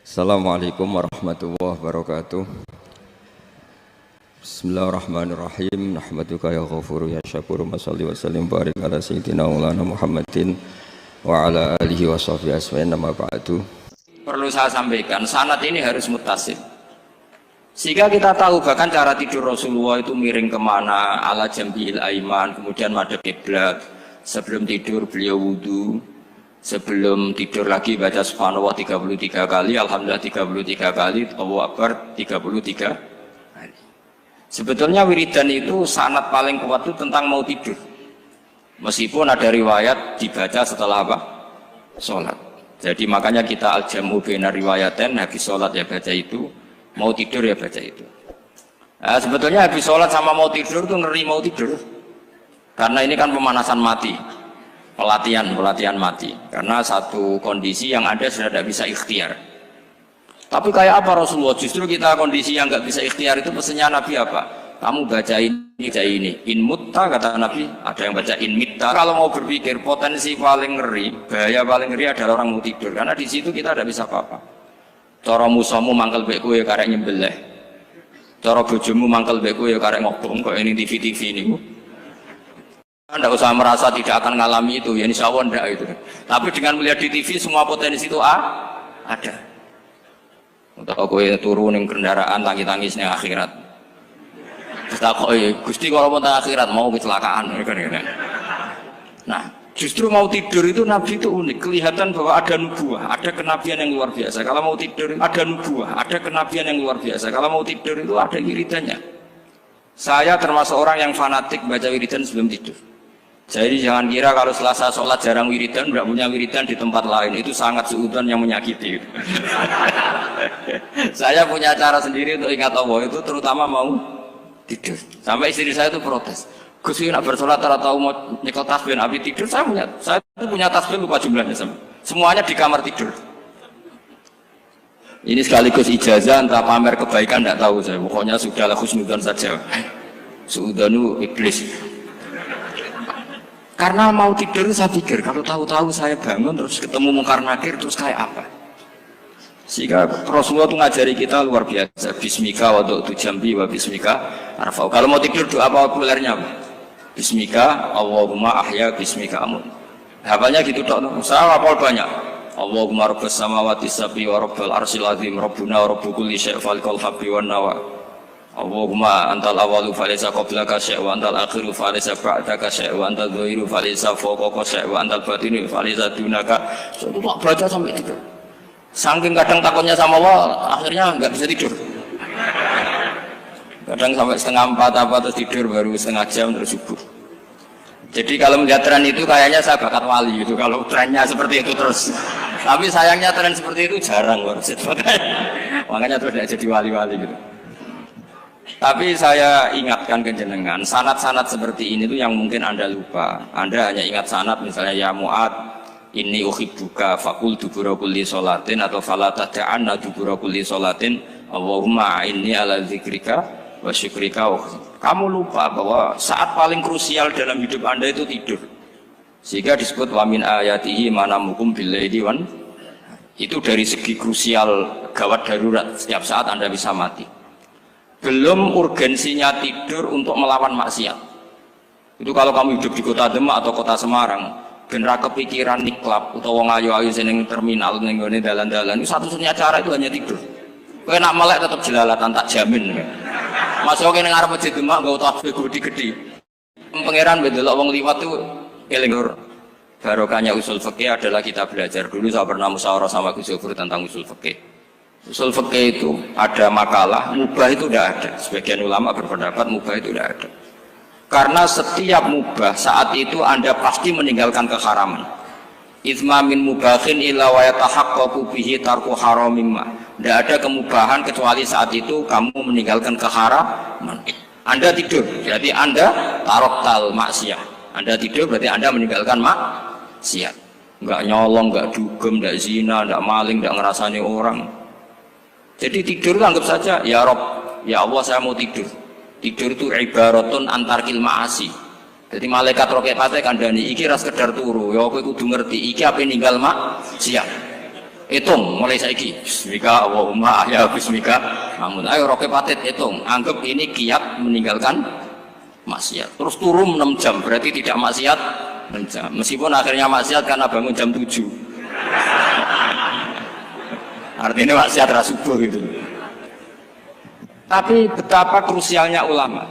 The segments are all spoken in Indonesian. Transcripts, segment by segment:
Assalamualaikum warahmatullahi wabarakatuh. Bismillahirrahmanirrahim. Nahmaduka ya ghafuru ya syakuru. Mashalli wa sallim barik ala sayyidina maulana Muhammadin wa ala alihi wa sahbihi asma'in. Nama ba'du. Perlu saya sampaikan, sanad ini harus muttasil. Sehingga kita tahu bahkan cara tidur Rasulullah itu miring kemana, ala jambil aiman, kemudian madhep kiblat. Sebelum tidur beliau wudu, sebelum tidur lagi baca subhanallah 33 kali, alhamdulillah 33 kali, Allahu akbar 33 kali. Sebetulnya wiridan itu sanad paling kuat itu tentang mau tidur. Meskipun ada riwayat dibaca setelah apa? Sholat. Jadi makanya kita al-jam'u baina riwayaten, habis sholat ya baca itu, mau tidur ya baca itu. Nah, sebetulnya habis sholat sama mau tidur itu ngeri mau tidur. Karena ini kan pemanasan mati. Pelatihan mati, karena satu kondisi yang ada sudah tidak bisa ikhtiar. Tapi kayak apa Rasulullah? Justru kita kondisi yang nggak bisa ikhtiar itu pesannya Nabi apa? Kamu baca ini, in mutta kata Nabi, ada yang baca in mitta. Kalau mau berpikir potensi paling ngeri, bahaya paling ngeri adalah orang mau tidur, karena di situ kita tidak bisa apa-apa. Cara musuhmu mangkel beku ya karek nyembelih, cara bojomu mangkel beku ya karek ngobong kok ini TV ini. Anda usah merasa tidak akan mengalami itu, ya insya Allah enggak itu. Tapi dengan melihat di TV semua potensi itu ada. Untuk aku turun yang kendaraan tangis-tangis yang akhirat. Kita kok Gusti kalau mau akhirat mau kecelakaan kan. Nah, justru mau tidur itu Nabi itu unik, kelihatan bahwa ada nubuah, ada kenabian yang luar biasa. Kalau mau tidur ada nubuah, ada kenabian yang luar biasa. Kalau mau tidur itu ada wiridannya. Saya termasuk orang yang fanatik baca wiridan sebelum tidur. Jadi jangan kira kalau Selasa sholat jarang wiridan, tidak punya wiridan di tempat lain, itu sangat suudzon yang menyakiti. Saya punya cara sendiri untuk ingat Allah itu, terutama mau tidur. Sampai istri saya itu protes. Gus nak bersolat tahu mau nyekel tasbih habis tidur. Saya itu punya tasbih lupa jumlahnya semuanya di kamar tidur. Ini sekaligus ijazah entah pamer kebaikan tidak tahu saya. Pokoknya sudahlah husnudzon saja. Suudzonu iblis. Karena mau tidur saya pikir kalau tahu-tahu saya bangun terus ketemu mungkar nakir terus kayak apa. Sehingga Rasulullah itu ngajari kita luar biasa. Bismika wa du'tu jambi wa bismika arfa'u. Kalau mau tidur doa populernya apa? Bismika Allahumma ahya bismika amun. Hafalnya gitu dok. Saya hafal banyak. Allahumma rabbas samawati sab'i wa rabbal arsyil azim rabbuna wa rabbu kulli syai' falikal habbi wan nawa. Allahumma antal awalu falaysa qablaka syai' wa antal akhiru falaysa ba'daka syai' wa antal dhahiru falaysa fawqaka syai' wa antal batinu falaysa dunaka. So, itu tak baca sampai tidur. Saking kadang takutnya sama Allah, akhirnya nggak bisa tidur. Kadang sampai setengah 4 apa terus tidur baru setengah jam terus subuh. Jadi kalau melihat tren itu kayaknya saya bakat wali gitu kalau trennya seperti itu terus. Tapi sayangnya tren seperti itu jarang makanya terus tidak jadi wali-wali gitu. Tapi saya ingatkan ke jenengan, sanad-sanad seperti ini tuh yang mungkin Anda lupa. Anda hanya ingat sanad misalnya ya Mu'ad inni uhibbuka faqul dubura kulli sholatin atau fala tad'anna dubura kulli sholatin Allahumma inni ala dzikrika wa syukrika. Kamu lupa bahwa saat paling krusial dalam hidup Anda itu tidur. Sehingga disebut wa min ayatihi manamukum billaili wan. Itu dari segi krusial gawat darurat, setiap saat Anda bisa mati. Belum urgensinya tidur untuk melawan maksiat. Itu kalau kamu hidup di kota Demak atau kota Semarang, genera kepikiran niklap atau wong ayu-ayu seneng terminal ning gone dalan-dalan, itu satu-satunya cara itu hanya tidur. Kowe nak melek tetap jelalatan tak jamin. Masuk kene ngarep masjid Demak nggo tasbih gede-gede. Pangeran ndelok wong liwat tuh eling lur. Barokahnya usul fikih adalah kita belajar dulu. Saya pernah musyawarah sama Gus Yofur tentang usul fikih. Usul fikih itu ada makalah, mubah itu tidak ada. Sebagian ulama berpendapat mubah itu tidak ada. Karena setiap mubah saat itu Anda pasti meninggalkan keharaman. Itsma min mubahin illa wa yatahaqqaqu bihi tarku haramimma. Tidak ada kemubahan kecuali saat itu kamu meninggalkan keharaman. Anda tidur, berarti Anda taroktal maksiyah. Anda tidur berarti Anda meninggalkan maksiat. Enggak nyolong, enggak dugem, enggak zina, enggak maling, enggak ngerasani orang. Jadi tidur itu anggap saja ya Rob, ya Allah saya mau tidur. Tidur itu ibaratun antarkil ma'asi. Jadi malaikat roket pate kandhani iki ra sekedar turu, ya kowe kudu ngerti iki ape ninggal maksiat. hitung mulai saiki bismika Allahumma ya bismika amun ayo roke patit hitung anggap ini kiat meninggalkan maksiat terus turun 6 jam berarti tidak maksiat 6 jam meskipun akhirnya maksiat karena bangun jam 7 artinya maksiat rasubuh gitu. Tapi betapa krusialnya ulama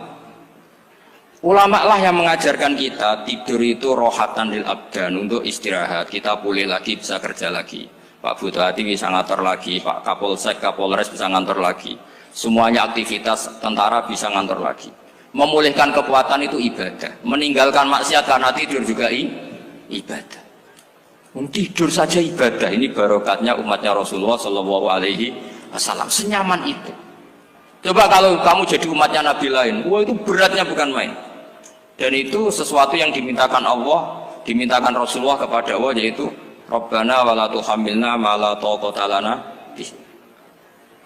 lah yang mengajarkan kita tidur itu rohatan lil abdan untuk istirahat kita pulih lagi bisa kerja lagi. Pak Bupati bisa ngantor lagi, Pak Kapolsek, Kapolres bisa ngantor lagi. Semuanya aktivitas tentara bisa ngantor lagi. Memulihkan kekuatan itu ibadah. Meninggalkan maksiat karena tidur juga ibadah. Tidur saja ibadah. Ini barokatnya umatnya Rasulullah Shallallahu Alaihi Wasallam. Senyaman itu. Coba kalau kamu jadi umatnya Nabi lain, wah itu beratnya bukan main. Dan itu sesuatu yang dimintakan Allah, dimintakan Rasulullah kepada Allah yaitu Rabbana wala tuhammilna ma la taqata lana bih.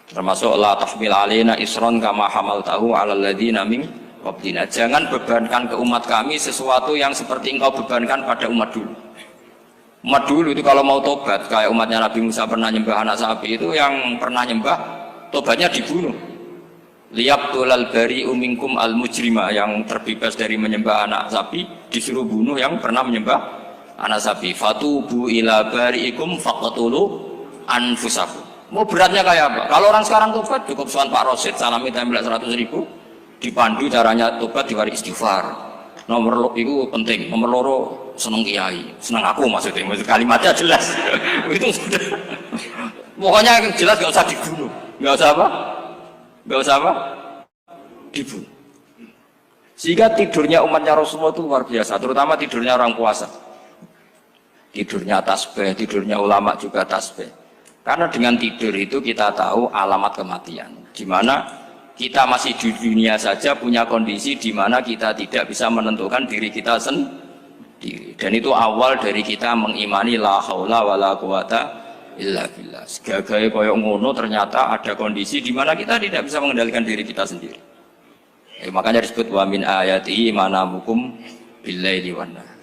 Termasuk la tahmil alaina isron kama hamaltahu 'alal ladzina min qablina. Jangan bebankan ke umat kami sesuatu yang seperti engkau bebankan pada umat dulu. Umat dulu itu kalau mau tobat kayak umatnya Nabi Musa pernah nyembah anak sapi itu yang pernah nyembah tobatnya dibunuh. Liyaqtulal bari'u minkum al mujrima yang terbebas dari menyembah anak sapi disuruh bunuh yang pernah menyembah anak sapi. Fatubu ila bari'ikum faqatulu anfusakum. Mau beratnya kayak apa? Kalau orang sekarang tobat cukup soal Pak Rosid salami tempel 100.000 dipandu caranya tobat diwari istighfar. Nomor itu penting. Nomor loro seneng kiai, seneng aku maksudnya. Maksud kalimatnya jelas. Itu sudah. Pokoknya jelas gak usah dibunuh. Gak usah apa? Gak usah apa? Dibunuh. Sehingga tidurnya umatnya Rasulullah itu luar biasa, terutama tidurnya orang puasa. Tidurnya tasbih, tidurnya ulama juga tasbih. Karena dengan tidur itu kita tahu alamat kematian. Di mana kita masih di dunia saja punya kondisi di mana kita tidak bisa menentukan diri kita sendiri. Dan itu awal dari kita mengimani la haula wala quwata illa billah. Segagai koyok ngono ternyata ada kondisi di mana kita tidak bisa mengendalikan diri kita sendiri. Makanya disebut wa min ayatihi manamukum billaili wan nahar.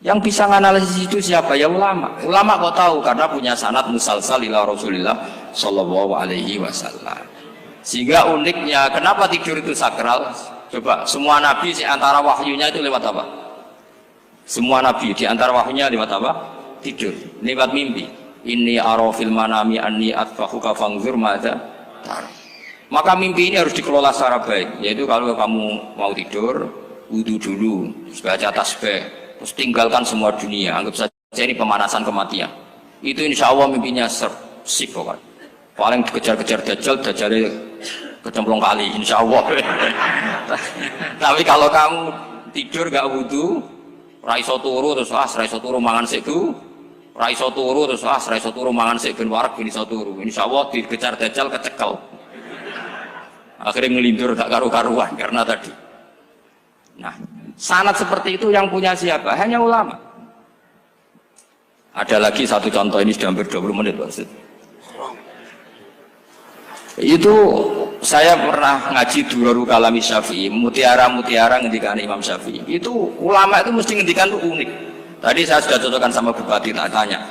Yang bisa menganalisis itu siapa? Ya ulama. Ulama kok tahu karena punya sanad musalsal ila Rasulillah sallallahu alaihi wasallam. Sehingga uniknya kenapa tidur itu sakral? Coba semua nabi di antara wahyunya itu lewat apa? Semua nabi di antara wahyunya lewat apa? Tidur, lewat mimpi. Inni ara fil manami anni atfahuka fanzur madza tar. Maka mimpi ini harus dikelola secara baik. Yaitu kalau kamu mau tidur, wudu dulu, baca tasbih. Terus tinggalkan semua dunia, anggap saja ini pemanasan kematian. Itu insya Allah mimpinya sip pokoknya. Paling dikejar-kejar Dajjal kecemplung kali, insya Allah. Tapi kalau kamu tidur gak wudu, raiso turu terus raiso turu mangan seku, raiso turu terus raiso turu mangan sek ben warak ben iso turu. Insya Allah dikejar Dajjal kecekel. Akhirnya ngelindur gak karu-karuan karena tadi. Nah, sanad seperti itu yang punya siapa? Hanya ulama. Ada lagi satu contoh, ini sudah hampir 20 menit Pak. Itu saya pernah ngaji Durarul Kalami Syafi'i, mutiara-mutiara ngendikan Imam Syafi'i. Itu ulama itu mesti ngendikan itu unik. Tadi saya sudah cocokkan sama Bupati, tak tanya.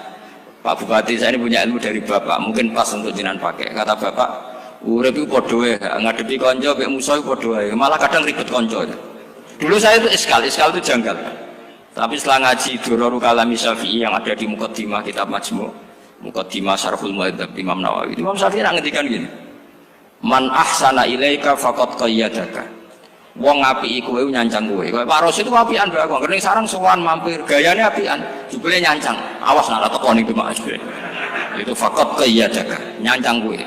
Pak Bupati, saya ini punya ilmu dari Bapak, mungkin pas untuk jinan pakai. Kata Bapak, urip itu podo wae, ngadepi konco mek musuh podo wae, malah kadang ribet konco. Dulu saya itu iskal itu janggal. Tapi setelah ngaji Durarul Kalami Syafi'i yang ada di Muqaddimah kitab Majmu', Muqaddimah Syarhul Muhadzab Imam Nawawi. Imam Syafi'i ngendikan gini. Man ahsana ilaika faqad qayyadaka. Wong ngapiki kowe nyancang kowe. Pak Ros itu apian mbak aku. Karena sarang sowan mampir, gayane apian, jebule nyancang. Awas nek teko niku Mas. Itu faqad qayyadaka, nyancang kowe.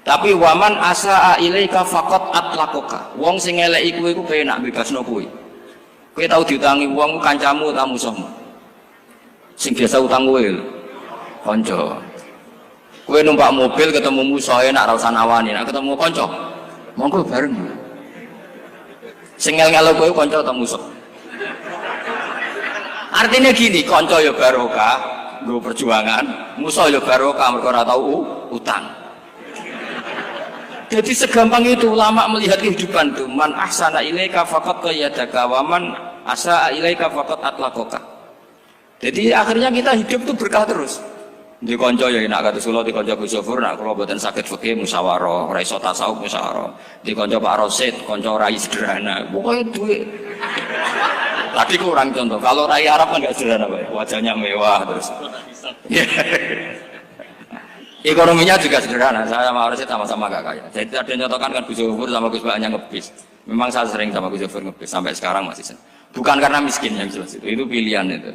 Tapi waman asaa ilaika faqat atlaqaka. Wong sing eleki kowe iku penak bebasno kowe. Kowe tau diutangi wong kancamu ta musuhmu? Sing biasa utang kowe lho. Kanca. Kowe numpak mobil ketemu musuh enak ra usah nawani, nek ketemu kanca monggo bareng. Sing ngel-ngelo kowe kanca ta musuh? Artinya gini, kanca ya barokah, nggo perjuangan, musuh ya barokah mergo ora tau utang. Jadi segampang itu ulama melihat kehidupan itu. Man ahsana ilaika faqad qayyadaka wa man asaa ilaika faqad atlaqaka. Jadi akhirnya kita hidup itu berkah terus. Di konco ya nak kata Solo di konco Gus Yofur nak kalau buatan sakit fikih musyawarah, ora iso tasawuf musyawarah. Di konco Pak Rosid, konco rai sederhana. Pokoknya duit. Tadi kurang contoh. Kalau rai Arab kan nggak sederhana, Pak. Wajahnya mewah terus. Ekonominya juga sederhana. Saya sama Rosid sama-sama gak kaya. Jadi ada nyotokan kan Gus Yofur sama Gus Baknya ngebis. Memang saya sering sama Gus Yofur ngebis sampai sekarang masih sering. Bukan karena miskin yang jelas itu pilihan itu.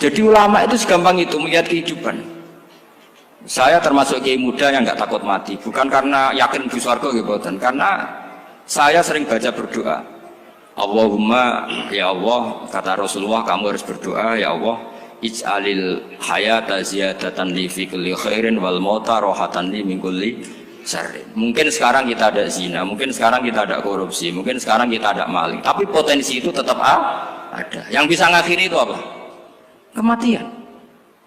Jadi ulama itu segampang itu melihat kehidupan. Saya termasuk kiai muda yang nggak takut mati, bukan karena yakin di surga gitu, karena saya sering baca berdoa. Allahumma ya Allah, kata Rasulullah, kamu harus berdoa ya Allah, ij'alil hayata ziyadatan li fi kulli khairin wal mauta rohatan li min kulli syarrin. Mungkin sekarang kita ada zina, mungkin sekarang kita ada korupsi, mungkin sekarang kita ada maling, tapi potensi itu tetap ada. Yang bisa ngakhiri itu apa? Kematian.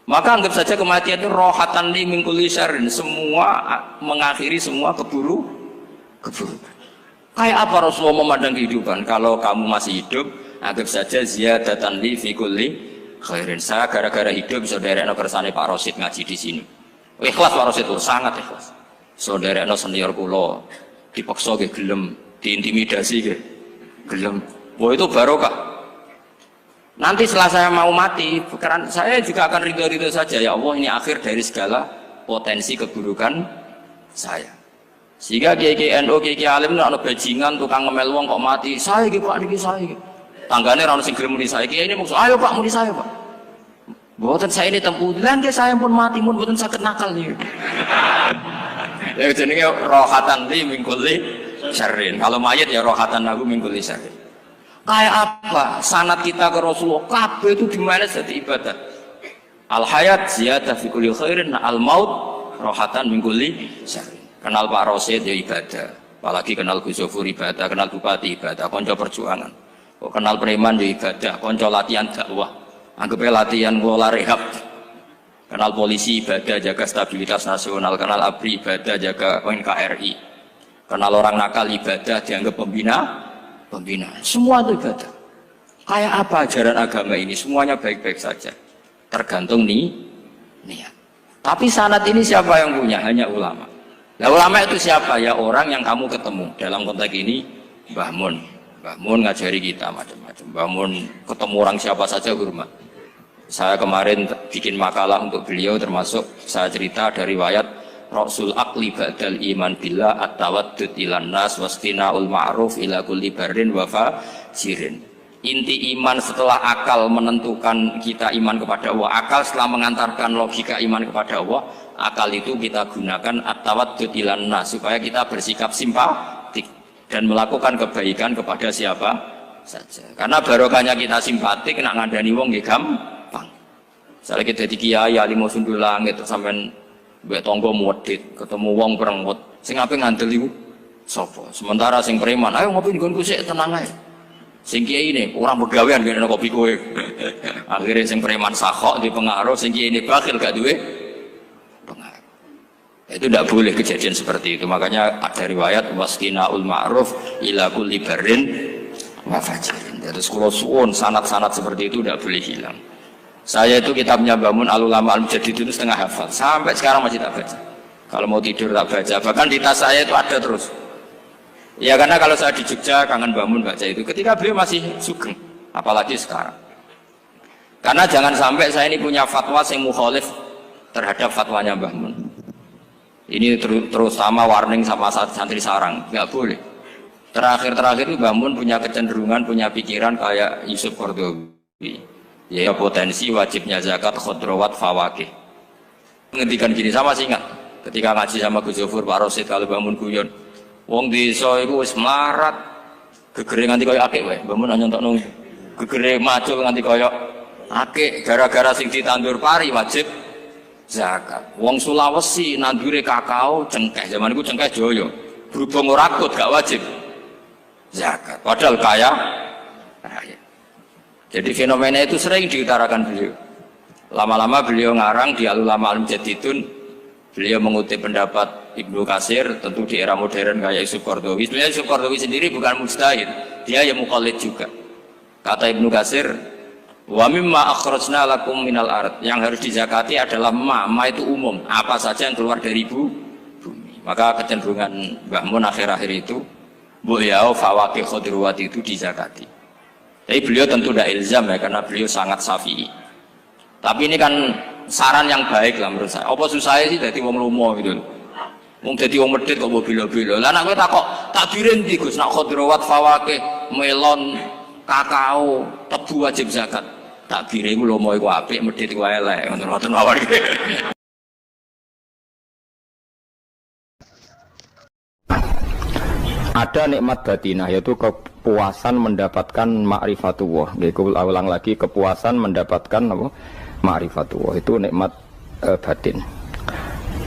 Maka anggap saja kematian itu rohatan li min kulli syarrin, semua mengakhiri semua keburukan. Kayak apa Rasulullah memandang kehidupan? Kalau kamu masih hidup, anggap saja ziyadatan li fi kulli khairin. Saya gara-gara hidup saudaranya kersane Pak Rosid ngaji di sini. Ikhlas Pak Rosid itu sangat ikhlas. Saudaranya senior kula dipaksa ge gelem, diintimidasi ge gelem. Wah itu barokah. Nanti setelah saya mau mati, pikiran saya juga akan ridho-ridho saja. Ya Allah, ini akhir dari segala potensi keburukan saya. Sehingga kiai NU, kiai alim itu ada bajingan, tukang ngemel wong kok mati. Saya gitu Pak, niki saya gitu. Tanggane orang sing gelem muni saya. Kiai ini maksud, ayo Pak muni saya Pak. Buatan saya ini tempuh. Lan saya pun mati, pun buatan sakit nakal nih. Ya jenenge rohatan li min kulli syarrin. Kalau mayit ya rohatan aku min kulli syarrin. Kayak apa sanad kita ke Rasulullah, kabeh itu dimana jadi ibadah. Al hayat ziyadah fi kulli khairin, al maut rohatan min kulli syarrin. Kenal Pak Rosid ya ibadah, apalagi kenal Gus Yofur ibadah, kenal bupati ibadah, konco perjuangan. Kok kenal preman ya ibadah, konco latihan dakwah, anggapnya latihan ngelola rehab. Kenal polisi ibadah, jaga stabilitas nasional, kenal ABRI ibadah, jaga NKRI. Kenal orang nakal ibadah, dianggap pembina. Semua itu ibadah. Kayak apa ajaran agama ini? Semuanya baik-baik saja, tergantung niat. Tapi sanad ini siapa yang punya? Hanya ulama. Nah ulama itu siapa? Ya orang yang kamu ketemu. Dalam konteks ini Mbah Mun ngajari kita macam-macam. Mbah Mun ketemu orang siapa saja hormat. Saya kemarin bikin makalah untuk beliau, termasuk saya cerita dari riwayat Rasul akli ba'dal iman billah at-tawaddud ilan nas wastina'ul ma'ruf ila kulli barrin wa fajirin. Inti iman setelah akal menentukan kita iman kepada Allah, akal setelah mengantarkan logika iman kepada Allah, akal itu kita gunakan at-tawaddud ilan nas supaya kita bersikap simpatik dan melakukan kebaikan kepada siapa saja. Karena barokahnya kita simpatik nak ngandani wong nggih gampang. Misalnya kita di kiai alim sundul langit sampean mbek tangga modit, ketemu wong perengut, sing ape ngandel iku sapa? Sementara sing preman, ayo ngopi nggonku sik tenang ae. Sing kiai ini orang begawean ngene kopi kowe. Akhirnya sing preman sakhok di pengaruh, sing kiai ini bakhil gak duwe pengaruh. Itu tidak boleh kejadian seperti itu. Makanya ada riwayat wasqinaul ma'ruf ila kulli barrin wa fajirin. Terus kula suwun sanad-sanad seperti itu tidak boleh hilang. Saya itu kitabnya Mbah Al-Ulama Al-Mujaddid itu setengah hafal, sampai sekarang masih tak baca. Kalau mau tidur tak baca, bahkan di tas saya itu ada terus. Ya karena kalau saya di Jogja kangen Mbah baca itu, ketika beliau masih sugeng, apalagi sekarang. Karena jangan sampai saya ini punya fatwa yang mukhalif terhadap fatwanya Mbah Mun. Ini terutama warning sama santri sarang, nggak boleh. Terakhir itu Mbah Mun punya kecenderungan, punya pikiran kayak Yusuf Qaradawi. Ya potensi wajibnya zakat khodrowat fawakih. Ngendikan gini, sama sih ingat ketika ngaji sama Gus Yofur Pak Rosid kalau bangun guyon wong desa iku wis melarat gegere nganti kaya akeh wae. Mbah Mun nyontokno gegere macul nganti kaya akeh gara-gara sing ditandur pari wajib zakat. Wong Sulawesi nandure kakao cengkeh, zaman iku cengkeh joyo. Berhubung ora akut gak wajib zakat. Padahal kaya raya. Jadi fenomena itu sering diutarakan beliau. Lama-lama beliau ngarang di Al-Ulama Al-Mujaddidun, beliau mengutip pendapat Ibnu Katsir, tentu di era modern kayak Yusuf Qaradawi. Sebenarnya Yusuf Qaradawi sendiri bukan mujtahid, dia yang muqallid juga. Kata Ibnu Katsir, Wa mimma akhrajna lakum minal ard. Yang harus dizakati adalah ma itu umum, apa saja yang keluar dari bumi. Maka kecenderungan Mbah Mun akhir-akhir itu beliau fawaqih khudrawat itu dizakati. Tapi beliau tentu tidak ilzam ya, karena beliau sangat syafi'i. Tapi ini kan saran yang baik lah menurut saya. Apa susahnya sih jadi wong lomo gitu. Wong dadi wong medhit kok mbok bilo-bilo. Lah nek kowe takok takdirin ndi Gus, nak khudrawat fawaqih, melon, kakao, tebu wajib zakat. Takdire iku lomo iku apik, medhit iku elek, ngoten mawon. Ada nikmat batinah, yaitu kepuasan mendapatkan ma'rifatullah. Yaitu ulang lagi, kepuasan mendapatkan apa? Ma'rifatullah. Itu nikmat batin.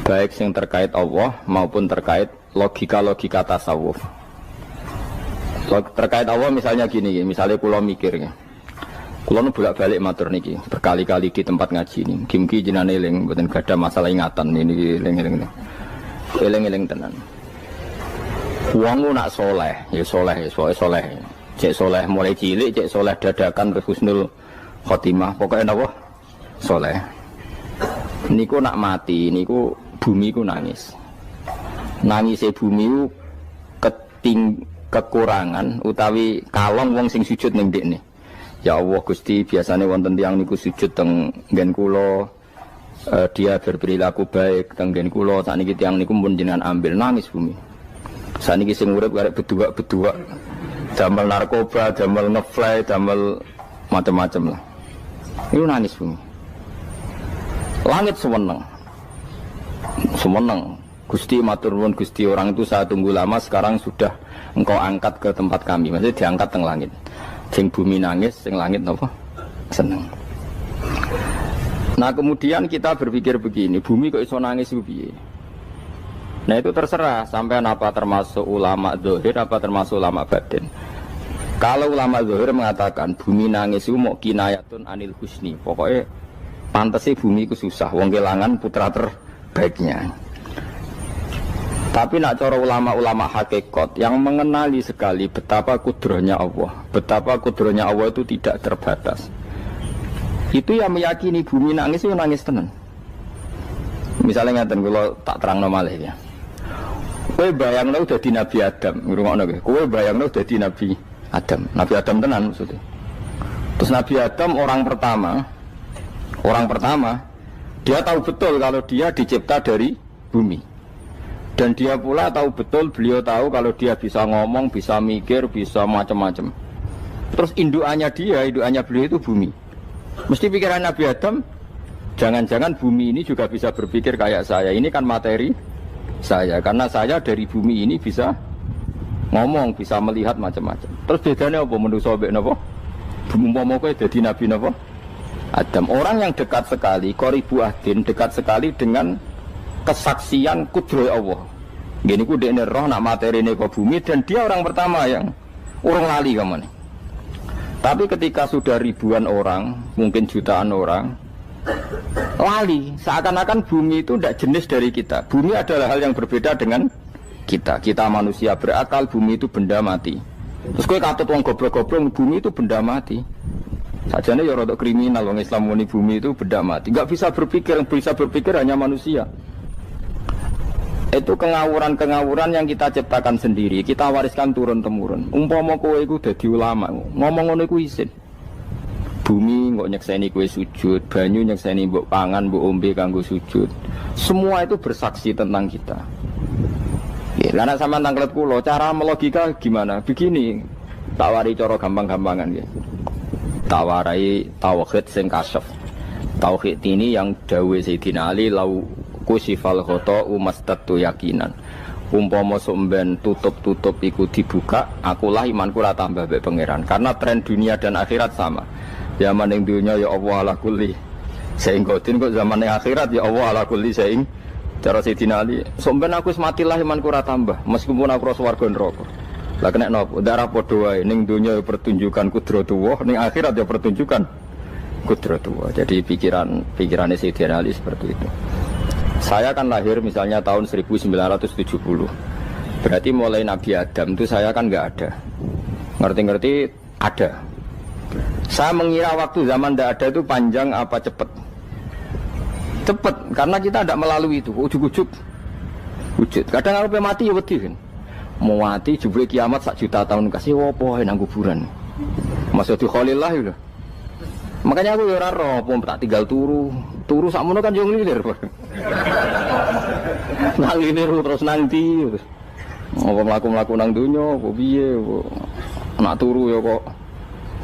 Baik yang terkait Allah maupun terkait logika-logika tasawuf. Terkait Allah misalnya gini, misalnya kulo mikirnya. Kulo nu bolak-balik matur niki, berkali-kali di tempat ngaji ini. Kimki jenane eling, mboten gadah masalah ingatan ini eling-eling. Eling-eling tenan. Wong nak soleh, ya soleh, soleh. Cek soleh mulai cilik, cek soleh dadakan terus husnul khotimah. Pokoknya napa? Soleh. Niku nak mati, niku bumi ku nangis. Nangisnya bumi ku kekurangan utawi kalong wong sing sujud ning ndekne. Ya Allah Gusti, biasanya wonten tiyang niku sujud teng nggen kula, dia berperilaku baik teng nggen kula, sakniki tiyang niku pun jenengan ambil, nangis bumi. Sakniki sing urip arek bedua-bedua, damel narkoba, damel ngefly, damel macam-macam lah. Itu nangis bumi. Langit seweneng. Seweneng. Gusti matur nuwun Gusti, orang itu saya tunggu lama, sekarang sudah engkau angkat ke tempat kami. Maksudnya diangkat teng langit. Sing bumi nangis, sing langit napa? Seneng. Nah kemudian kita berpikir begini, bumi kok iso nangis itu piye? Nah itu terserah, sampai apa termasuk ulama zahir, apa termasuk ulama batin. Kalau ulama zahir mengatakan bumi nangis itu mau kinayatun anil husni, pokoknya pantasnya bumi itu susah, wong kelangan putra terbaiknya. Tapi nak cara ulama-ulama hakikat yang mengenali sekali betapa kudrahnya Allah, betapa kudrahnya Allah itu tidak terbatas. Itu yang meyakini bumi nangis itu nangis tenan. Misalnya ngaten kalau tak terang malih ya. Kowe bayangno dadi Nabi Adam, ngrungokno kowe. Kowe bayangno dadi Nabi Adam. Nabi Adam tenan maksudnya. Terus Nabi Adam orang pertama, dia tahu betul kalau dia dicipta dari bumi. Dan dia pula tahu betul, beliau tahu kalau dia bisa ngomong, bisa mikir, bisa macam-macam. Terus indukannya beliau itu bumi. Mesti pikiran Nabi Adam, jangan-jangan bumi ini juga bisa berpikir kayak saya. Ini kan materi saya, karena saya dari bumi ini bisa ngomong, bisa melihat macam-macam. Terus bedanya apa menurut sobek napa? Umpama kowe dadi Nabi napa? Adam, orang yang dekat sekali, qoribu ahdin, dekat sekali dengan kesaksian kudroh Allah. Gini ku dekne roh nak materi ini ke bumi, dan dia orang pertama yang orang lali kamu nih. Tapi ketika sudah ribuan orang, mungkin jutaan orang, lali, seakan-akan bumi itu tidak jenis dari kita. Bumi adalah hal yang berbeda dengan kita. Kita manusia berakal, bumi itu benda mati. Terus kowe katut wong goblok-goblok, bumi itu benda mati. Sajane ya rada kriminal wong Islam muni bumi itu benda mati. Enggak bisa berpikir, yang bisa berpikir hanya manusia. Itu kengawuran-kengawuran yang kita ciptakan sendiri, kita wariskan turun-temurun. Umpama kowe iku dadi ulama, ngomong ngono iku isin. Bumi kok nyekseni kowe sujud, banyu nyekseni mbok pangan, mbok ombe kanggo sujud. Semua itu bersaksi tentang kita. Ya, lan sampean tanglet kula, cara melogika gimana? Begini, tak wari cara gampang-gampangan ya. Tak warai tauhid sing kasyaf. Tauhid ini yang dawuh Sayyidina Ali lau kusifal khoto umastatu yakinan. Umpama somben tutup-tutup iku dibuka, akulah imanku ora tambah mbek pangeran. Karena tren dunia dan akhirat sama. Zaman ning dunia ya Allah ala kulli saing godin, kok zaman ning akhirat ya Allah ala kulli saing. Cara Sayyidina Ali, somben aku wis matilah imanku ora tambah, meskipun aku ora swarga neraka. Lah kena napa? Darah padha wae, ning dunia ya pertunjukan kudratullah, ning akhirat ya pertunjukan kudratullah. Jadi pikirannya Sayyidina Ali seperti itu. Saya kan lahir misalnya tahun 1970. Berarti mulai Nabi Adam itu saya kan nggak ada. Ngerti-ngerti ada. Saya mengira waktu zaman tidak ada itu panjang apa cepat? Cepat, karena kita tidak melalui itu. Ujuk-ujuk wujud. Kadang kalau mati ya wedi kan. Mau mati jebule kiamat 1 juta tahun kasih apa nang kuburan. Masuk di Khalillah itu. Makanya aku ya ora roh, tak tinggal turu sakmono kan yo nglilir. Nang nglilir terus nanti. Apa mlaku-mlaku nang donya apa piye nak turu ya kok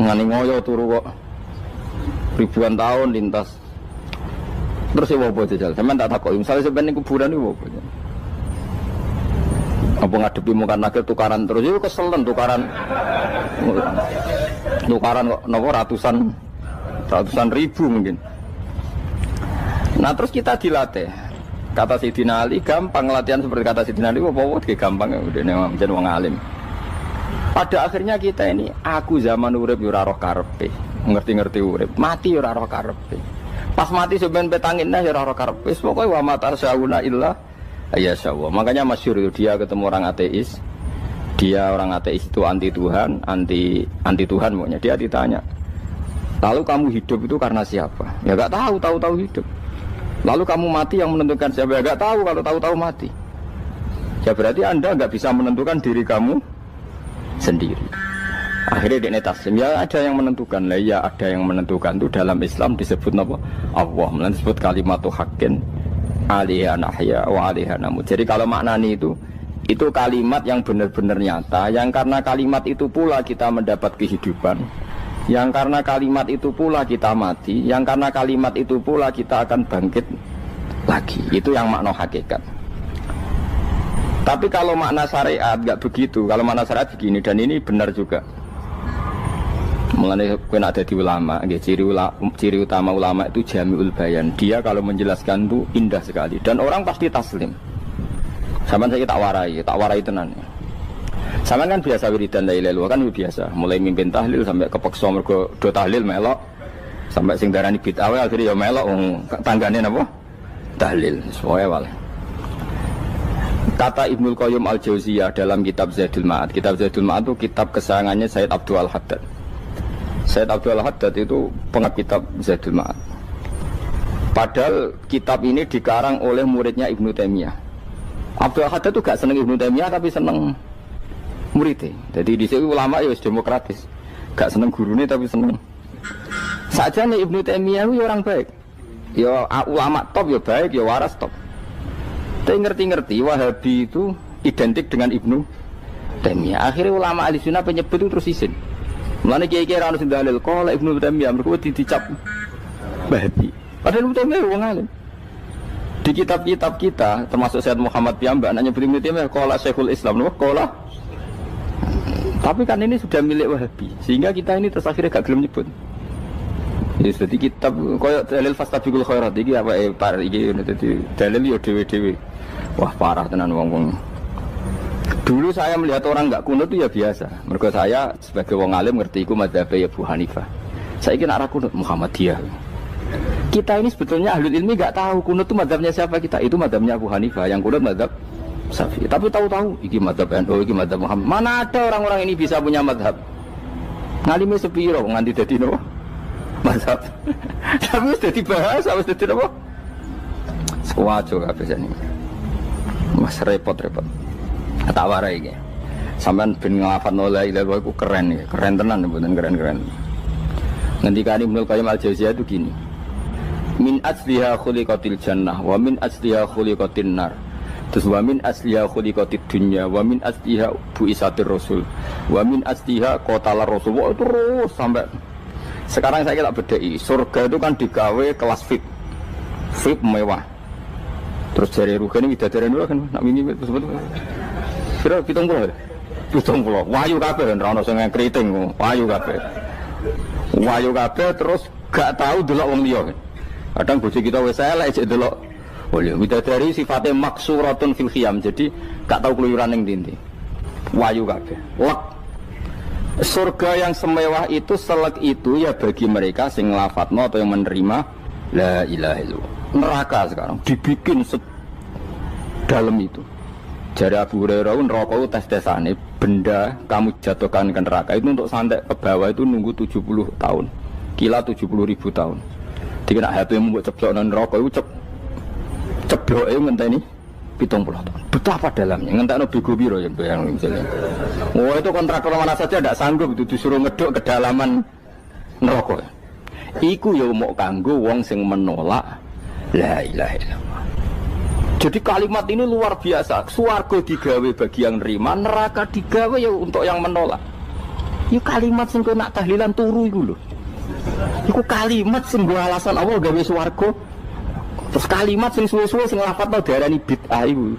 ngani ngoyo turu kok ribuan tahun lintas. Terus ya apa jajal? Sampeyan tak takoki, misale sampeyan ning kuburan iku apa? Apa ngadepi muka nakir tukaran terus itu keselen tukaran kok nopo ratusan ribu mungkin. Nah terus kita dilatih. Kata Sayyidina Ali gampang latihan seperti kata Sayyidina Ali apa gampang udah menjadi wong alim. Pada akhirnya kita ini aku zaman urip yo ora roh karepe, ngerti-ngerti urip, mati yo ora roh karepe. Pas mati sebenarnya petangin yo ora roh karepe. Pokoke wa mata sauna illa ya syawah. Makanya masyhur itu dia ketemu orang ateis. Dia orang ateis itu anti Tuhan, anti Tuhan pokoknya. Dia ditanya, lalu kamu hidup itu karena siapa? Ya enggak tahu hidup. Lalu kamu mati yang menentukan siapa? Ya enggak tahu, kalau tahu mati. Ya berarti Anda enggak bisa menentukan diri kamu sendiri. Akhirnya dia taslim, ya ada yang menentukan. Lah ya ada yang menentukan itu dalam Islam disebut apa? Allah, disebut kalimatu haqqin alaiha nahya wa alaiha namut. Jadi kalau maknanya itu kalimat yang benar-benar nyata, yang karena kalimat itu pula kita mendapat kehidupan, yang karena kalimat itu pula kita mati, yang karena kalimat itu pula kita akan bangkit lagi. Itu yang makna hakikat. Tapi kalau makna syariat enggak begitu. Kalau makna syariat begini, dan ini benar juga. Mengenai kena ada di ulama, ciri utama ulama itu jami'ul bayan. Dia kalau menjelaskan itu indah sekali dan orang pasti taslim. Sama saya tak warai tenan. Sama kan biasa wiridan la ilaha illallah kan biasa. Mulai mimpin tahlil sampai kepeksa mergo do tahlil melok. Sampai sing darani bid'ah akhirnya ya melok tanggane napa? Tahlil. Soale wae. Kata Ibnul Qayyim Al-Jauziyah dalam kitab Zadul Ma'ad. Kitab Zadul Ma'ad itu kitab kesayangannya Sayyid Abdul Al-Haddad. Sayyid Abdul Al-Haddad itu pengarang kitab Zadul Ma'ad. Padahal kitab ini dikarang oleh muridnya Ibnu Taimiyah. Abdul Al-Haddad itu gak seneng Ibnu Taimiyah tapi seneng muridnya. Jadi di sini ulama ya demokratis. Gak seneng gurunya tapi seneng. Sajane Ibnu Taimiyah itu orang baik. Ya ulama top ya baik, ya waras top. Tapi ngerti-ngerti Wahabi itu identik dengan Ibnu Taimiyah. Akhirnya ulama ahli sunnah penyebut itu terus izin. Mulane kiai-kiai ra ono sing dalil kok Ibnu Taimiyah mergo dicap Wahabi. Padahal Ibnu Taimiyah wong alim. Di kitab-kitab kita termasuk Syekh Muhammad piyambak nanya Ibnu Taimiyah qala Syekhul Islam loh qala. Tapi kan ini sudah milik Wahabi sehingga kita ini terus akhirnya gak gelem nyebut. Jadi kitab koyo dalil fastabiqul khairat iki apa par iki dadi dalil yo dhewe-dhewe. Wah parah tenan wong-wong. Dulu saya melihat orang enggak kunut itu ya biasa. Mergo saya sebagai wong alim ngerti iku mazhab Abu Hanifah. Saiki nek ora kunut Muhammadiyah. Kita ini sebetulnya ahli ilmi enggak tahu kunut itu mazhabnya siapa kita. Itu mazhabnya Abu Hanifah, yang kunut mazhab Syafi'i. Tapi tahu-tahu iki mazhab NU, iki mazhab Muhammad. Mana ada orang-orang ini bisa punya mazhab? Ngalime sepiro nganti dadi nopo? Mazhab. Tapi wis dadi bahasa, wis dadi nopo? Sewajo kabeh jane. Mas repot-repot. Tak warai iki. Sampeyan ben nglafadzno la ilaha illallah iku keren iki. Keren tenan mboten keren-keren. Ngendikane Ibnu Qayyim Al-Jauziyah itu gini. Min asliha khuliqatil jannah wa min asliha khuliqatin nar. Terus wa min asliha khuliqatid dunya wa min asliha buisatir rasul wa min asliha qatalar rasul. Wah, terus sampai sekarang saya tak bedai. Surga itu kan digawe kelas VIP mewah. Terus dari Rugen ini widadari dulu kan nak mini tersebut. Kira 70. Wahyu kabeh kan ora ono sing keriting, wahyu kabeh. Wahyu kabeh terus gak tahu delok wong liya kan. Kadang bojo kita wis elek cek delok. Oh iya, widadari sifatnya maksuratun fil khiyam. Jadi gak tahu keluyuran ning ndi. Wahyu kabeh. Lek surga yang semewah itu selek itu ya bagi mereka sing nglafatno atau yang menerima la ilaha illallah. Neraka sekarang dibikin dalam itu. Jari Abu Hurairah neraka itu tes-tesane benda kamu jatuhkan ke neraka itu untuk santai ke bawah itu nunggu 70 tahun. Kila 70.000 tahun. Dikira HP mu mbok ceblok nang neraka iku cebloke ngenteni 70 tahun. Betapa dalamnya, ngentekno bego piro ya bayang misalnya. Oh itu kontraktor mana saja tidak sanggup itu disuruh ngeduk kedalaman neraka. Iku ya mau kanggo wong sing menolak la ilaha illallah. Jadi kalimat ini luar biasa. Swarga digawe bagi yang nerima, neraka digawe ya untuk yang menolak. Itu kalimat sing kok nak tahlilan turu iku lho. Iku kalimat sing nggo alasan Allah gawe swarga. Terus kalimat sing suwe-suwe sing lafadzno diarani bid'ah iku.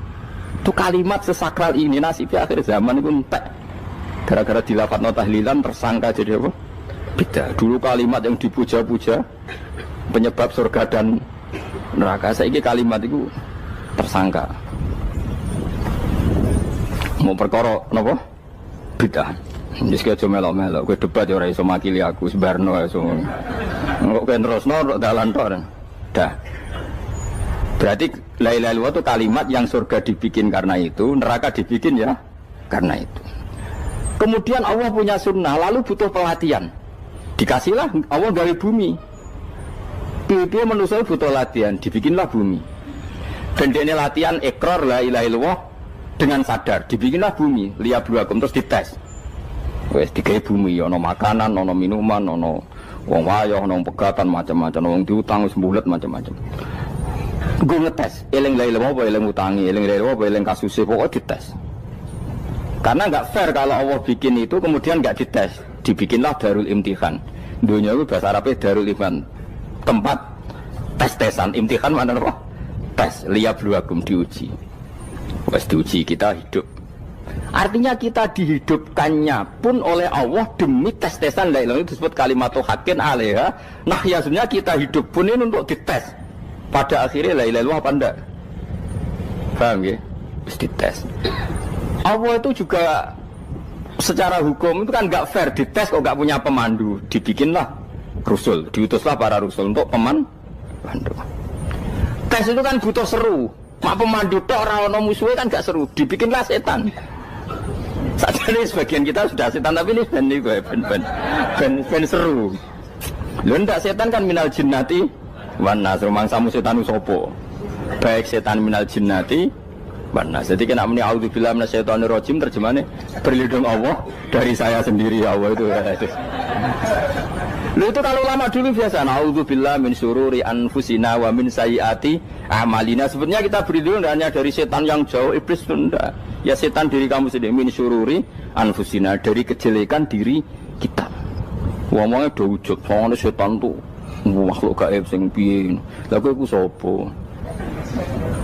Itu kalimat sesakral ini nasibnya akhir zaman itu entek. Gara-gara dilafadzno tahlilan tersangka jadi apa? Bid'ah. Dulu kalimat yang dipuja-puja penyebab surga dan neraka. Saiki kalimat itu tersangka. Mau perkara napa? Bid'ah. Wis aja melok-melok, kowe debat ya ora iso makili aku sebarno iso. Kok kowe terusno dalan tok. Dah. Berarti la ilaha illallah itu kalimat yang surga dibikin karena itu, neraka dibikin ya karena itu. Kemudian Allah punya sunnah, lalu butuh pelatihan. Dikasihlah Allah gawe bumi. Piye manusia butuh latihan, dibikinlah bumi. Dan ini latihan ikrar la ilaha illallah dengan sadar, dibikinlah bumi, liyabluwakum terus dites. Wes digawe bumi, ono makanan, ono minuman, ono wong wayah, ono pegatan macam-macam, wong diutang wis mbulet macam-macam. Gue ngetes, eling la ilaha apa eling utangi, eling la ilaha apa eling kasusnya, pokoknya dites. Karena nggak fair kalau Allah bikin itu kemudian nggak dites, dibikinlah darul imtihan. Dunia itu bahasa Arabnya darul imtihan, tempat tes-tesan. Imtihan mana apa? Tes, liyabluwakum, diuji. Wes diuji kita hidup. Artinya kita dihidupkannya pun oleh Allah demi tes-tesan la ilaha itu disebut kalimatu haqqin alaiha. Nah ya sebenarnya kita hidup pun ini untuk dites. Pada akhirnya la ilaha illallah apa enggak? Paham ya? Terus dites. Allah itu juga secara hukum itu kan enggak fair, dites kok enggak punya pemandu. Dibikinlah rusul, diutuslah para rusul untuk pemandu. Tes itu kan butuh seru. Mak pemandu tok ora ono musuhe kan enggak seru. Dibikinlah setan. Sajane sebagian kita sudah setan tapi ini ben seru. Lho ndak setan kan minal jinnati wan nas, rumangsamu setan usopo. Baik setan minal jinnati wan nas. Jadi kena muni auzubillahi minasyaitonir rajim terjemahane berlindung Allah dari saya sendiri Allah itu. Lho itu kalau lama dulu biasa auzubillahi min syururi anfusina wa min sayyiati amalina. Sebenarnya kita berlindung hanya dari setan yang jauh, iblis itu enggak. Ya setan diri kamu sendiri, min syururi anfusina, dari kejelekan diri kita. Ngomongnya do wujud, soalnya setan tuh makhluk gaib sing piye. Lah kowe iku sapa?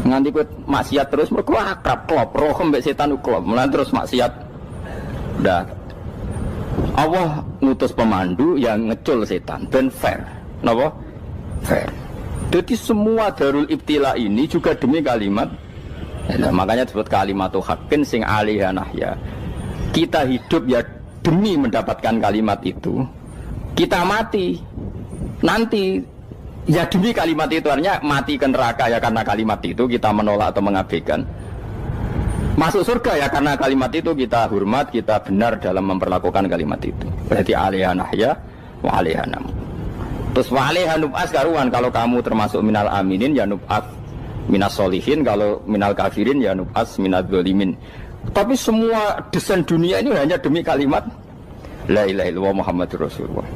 Nganti kowe maksiat terus mergo akrab klop, roh mbek setan klop. Mulane terus maksiat. Dah. Allah ngutus pemandu yang ngecul setan ben fair. Napa? Fair. Jadi semua darul ibtila ini juga demi kalimat. Nah, makanya disebut kalimatu haqqin sing alaiha nahya. Kita hidup ya demi mendapatkan kalimat itu. Kita mati nanti ya demi kalimat itu, artinya mati ke neraka ya karena kalimat itu kita menolak atau mengabaikan. Masuk surga ya karena kalimat itu kita hormat, kita benar dalam memperlakukan kalimat itu. Berarti alaiha nahya wa alaiha nam. Terus wa alaiha nub'as karuan, kalau kamu termasuk minal aminin ya nub'as minas solihin, kalau minal kafirin ya nub'as minad dzalimin. Tapi semua desain dunia ini hanya demi kalimat la ilaha illallah Muhammadur Rasulullah.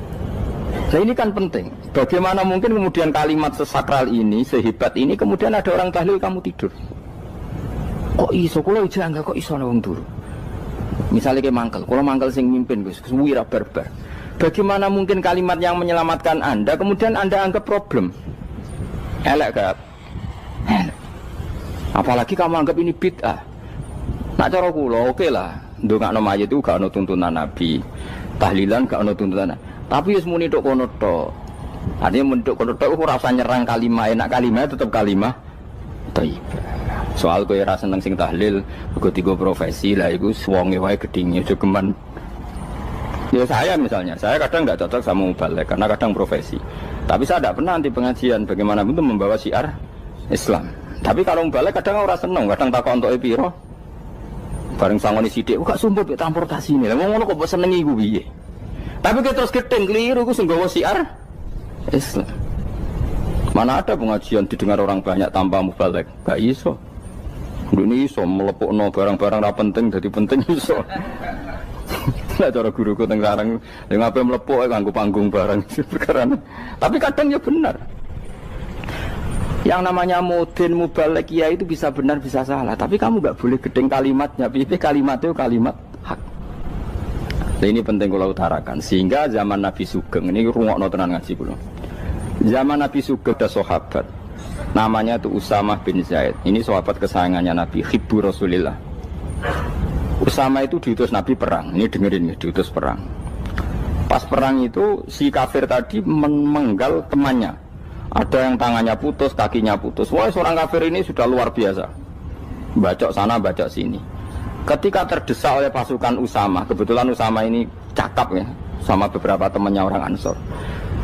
Nah ini kan penting. Bagaimana mungkin kemudian kalimat sesakral ini, sehebat ini, kemudian ada orang tahlil kamu tidur. Kok iso? Kalau jangga kok iso wong turu? Misalnya kayak mangkel, kalau mangkel sing mimpin Gus, wira barbar. Bagaimana mungkin kalimat yang menyelamatkan Anda kemudian Anda anggap problem? Elek gak? Apalagi kamu anggap ini bid'ah. Nak cara kula oke lah, ndongakno mayit itu gak ono tuntunan Nabi. Tahlilan gak ono tuntunan. Tapi wis muni tok kono tok. Artinya menduk kono tok ora usah nyerang kalimah, enak kalimah tetap kalimah thayyibah. Soal kowe ora seneng sing tahlil, mergo tiga profesi lah iku wonge wae gedhinge aja geman. Ya saya misalnya, saya kadang nggak cocok sama mubalek karena kadang profesi. Tapi saya tidak pernah anti pengajian, bagaimanapun itu membawa syiar Islam. Tapi kalau mubalek kadang orang seneng, kadang takut untuk piro. Bareng sangoni sithik, kok sumpah transportasi ini. Lah ngono kok mbok senengi iku piye? Tapi kita terus gedeng keliru iku sing gawa syiar Islam. Mana ada pengajian didengar orang banyak tanpa mubalek? Gak iso. Ini iso melepukno barang-barang ra penting jadi penting iso. Lah cara guruku teng sareng ngapain melepuk nganggo panggung barang perkara. Tapi kadang ya benar. Yang namanya mudin mubalek ya itu bisa benar bisa salah, tapi kamu nggak boleh gedeng kalimatnya. Pilih kalimat itu kalimat hak. Nah, ini penting kalau utarakan. Sehingga zaman Nabi Sugeng ini rungokno tenan ngaji kula. Zaman Nabi Sugeng ada sahabat namanya itu Usamah bin Zaid. Ini sahabat kesayangannya Nabi, hibbu Rasulillah. Usamah itu diutus Nabi perang. Ini dengerin ya, diutus perang. Pas perang itu si kafir tadi memenggal temannya. Ada yang tangannya putus, kakinya putus. Wah, seorang kafir ini sudah luar biasa. Bacok sana, bacok sini. Ketika terdesak oleh pasukan Usamah, kebetulan Usamah ini cakap ya, sama beberapa temannya orang Ansor.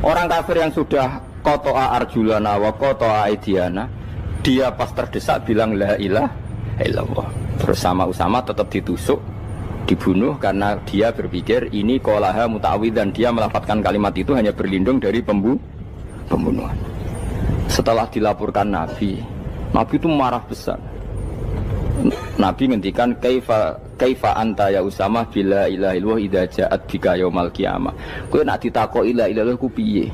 Orang kafir yang sudah koto'a arjulana wa koto'a aidiana, dia pas terdesak bilang la ilaha illallah. Terus sama Usamah tetap ditusuk, dibunuh karena dia berpikir ini qolaha muta'awid, dan dia melafadzkan kalimat itu hanya berlindung dari pembunuhan. Setelah dilaporkan Nabi itu marah besar. Nabi ngendikan kaifa anta ya Usamah bila ilaha illallah idza ja'at bika yaumal qiyamah. Kowe nak ditakoki la ilaha illallah ku piye?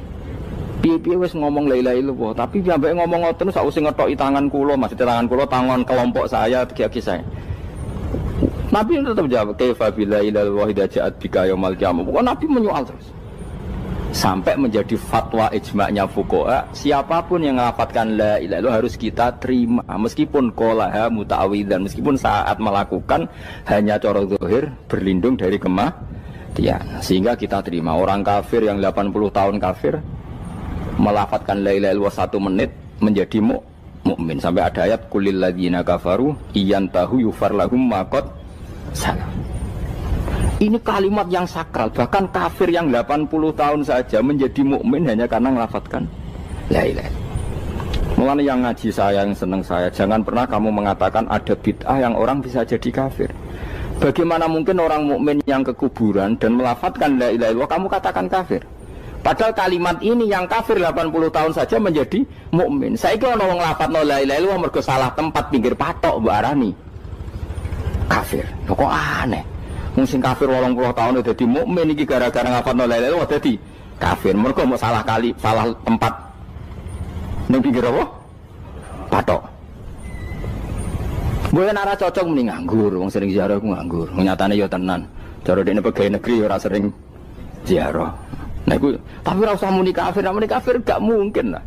Piye wis ngomong la ilaha illallah, tapi sampai ngomong ngoten sak usah ngetoki tangan kula, maksudnya tangan kula tangan kelompok saya, kaki saya. Nabi tetap jawab kaifa bila ilaha illallah idza ja'at bika yaumal qiyamah. Pokoknya Nabi menyoal terus. Sampai menjadi fatwa ijma'nya fuqaha, siapapun yang melafatkan la ilaha illallah harus kita terima meskipun qolaha muta'awidzan, meskipun saat melakukan hanya cara zahir berlindung dari kematian, sehingga kita terima. Orang kafir yang 80 tahun kafir melafatkan la ilaha illallah 1 menit menjadi mukmin. Sampai ada ayat qulil ladzina kafaru iyantahu yufar lahum ma qad salam. Ini kalimat yang sakral, bahkan kafir yang 80 tahun saja menjadi mukmin hanya karena melafatkan la ilaha. Mulanya yang ngaji saya, yang senang saya, jangan pernah kamu mengatakan ada bid'ah yang orang bisa jadi kafir. Bagaimana mungkin orang mukmin yang ke kuburan dan melafatkan la ilaha illallah kamu katakan kafir? Padahal kalimat ini yang kafir 80 tahun saja menjadi mukmin. Saiki ana wong nglafatno la ilaha illallah mergo salah tempat pinggir patok mbok arani kafir. Kok aneh. Mungkin kafir 80 tahun udah di mukmin iki gara-gara ngafalno la ilaha illallah dadi kafir. Mergo mau salah tempat ning pinggir apa? Patok. Boyo nek cocok mending nganggur, wong sering ziarah ku nganggur. Nyatane ya tenan. Cara dekne pegawai negeri ora sering ziarah. Nah iku tapi ora usah muni kafir gak mungkin lah.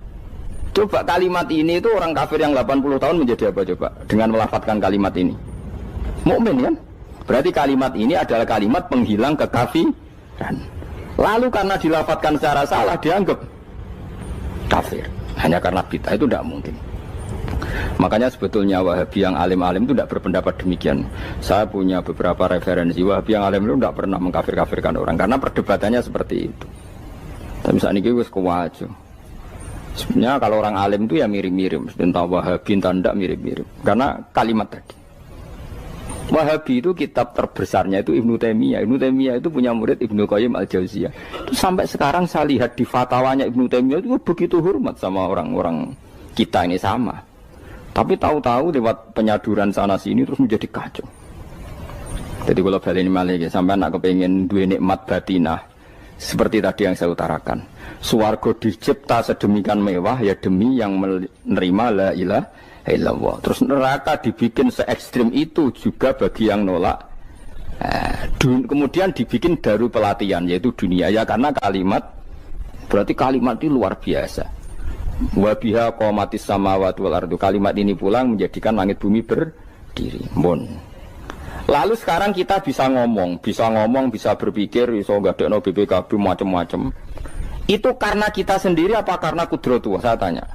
Coba kalimat ini itu orang kafir yang 80 tahun menjadi apa coba dengan melafadzkan kalimat ini? Mukmin kan? Berarti kalimat ini adalah kalimat penghilang kekafiran. Lalu karena dilafadzkan secara salah dianggap kafir. Hanya karena bid'ah itu tidak mungkin. Makanya sebetulnya Wahabi yang alim-alim itu tidak berpendapat demikian. Saya punya beberapa referensi Wahabi yang alim itu tidak pernah mengkafir-kafirkan orang karena perdebatannya seperti itu. Tapi saat ini wis kuwajo. Sebenarnya kalau orang alim itu ya mirip-mirip, entah Wahabi entah tidak mirip-mirip. Karena kalimat tadi. Wahabi itu kitab terbesarnya itu Ibnu Taimiyah. Ibnu Taimiyah itu punya murid Ibnu Qayyim Al-Jauziyah. Itu sampai sekarang saya lihat di fatwanya Ibnu Taimiyah itu begitu hormat sama orang-orang kita ini sama. Tapi tahu-tahu lewat penyaduran sana sini terus menjadi kacau. Jadi kalau balik ini malah sampai nak kepengen dua nikmat batinah seperti tadi yang saya utarakan. Swarga dicipta sedemikian mewah ya demi yang menerima la ilaha illallah. Terus neraka dibikin se ekstrim itu juga bagi yang nolak. Kemudian dibikin daru pelatihan yaitu dunia ya karena kalimat berarti kalimat itu luar biasa. Wa biha qamatis samawati wal ardu. Kalimat ini pulang menjadikan langit bumi berdiri. Lalu sekarang kita bisa ngomong, bisa berpikir, bisa ngadekno BPKB macam-macam. Itu karena kita sendiri apa karena kudratullah? Saya tanya.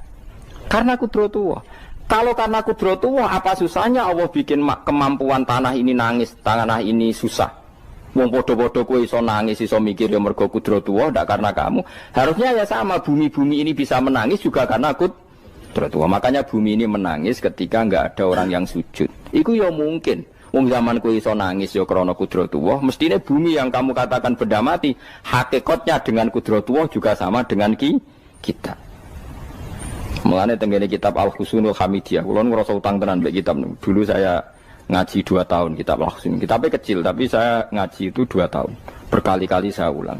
Karena kudratullah. Kalau karena kudratullah, apa susahnya Allah bikin kemampuan tanah ini nangis, tanah ini susah. Wong podo-podo kowe iso nangis, iso mikir ya mergo kudratullah, ndak karena kamu. Harusnya ya sama, bumi-bumi ini bisa menangis juga karena kudratullah. Makanya bumi ini menangis ketika enggak ada orang yang sujud. Iku ya mungkin. Wong zaman kowe iso nangis ya krana kudratullah, mestine bumi yang kamu katakan benda mati, hakikatnya dengan kudratullah juga sama dengan kita. Mulane tenggene kitab Al-Husunul Hamidiyah, kula ngrasa utang tenan mbek kitab niku. Dulu saya ngaji 2 tahun kitab Al-Husun. Kitabnya kecil tapi saya ngaji itu 2 tahun. Berkali-kali saya ulang.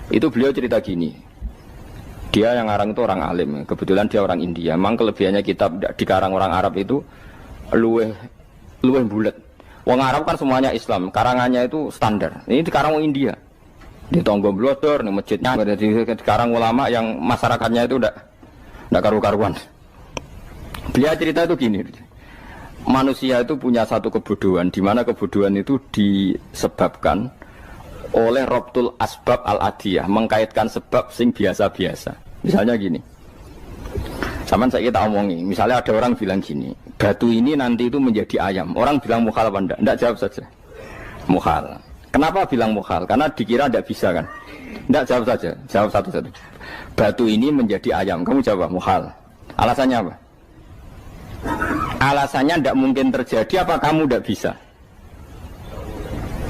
Itu beliau cerita gini. Dia yang ngarang itu orang alim, kebetulan dia orang India. Memang kelebihannya kitab dikarang orang Arab itu luweh bulet. Wong Arab kan semuanya Islam, karangannya itu standar. Ini dikarang orang India. Di Tonggo Blodor, di masjidnya, dikarang ulama yang masyarakatnya itu tidak karu-karuan. Beliau cerita itu gini, manusia itu punya satu kebodohan, di mana kebodohan itu disebabkan oleh robtul asbab al-adiyah, mengkaitkan sebab sing biasa-biasa. Misalnya gini, sama saya kita omongi, misalnya ada orang bilang gini, batu ini nanti itu menjadi ayam. Orang bilang mukhal apa enggak? Enggak, jawab saja. Mukhal. Kenapa bilang mukhal? Karena dikira tidak bisa kan? Enggak, jawab saja. Jawab satu-satu. Batu ini menjadi ayam. Kamu jawab mukhal. Alasannya apa? Alasannya tidak mungkin terjadi. Apa kamu tidak bisa?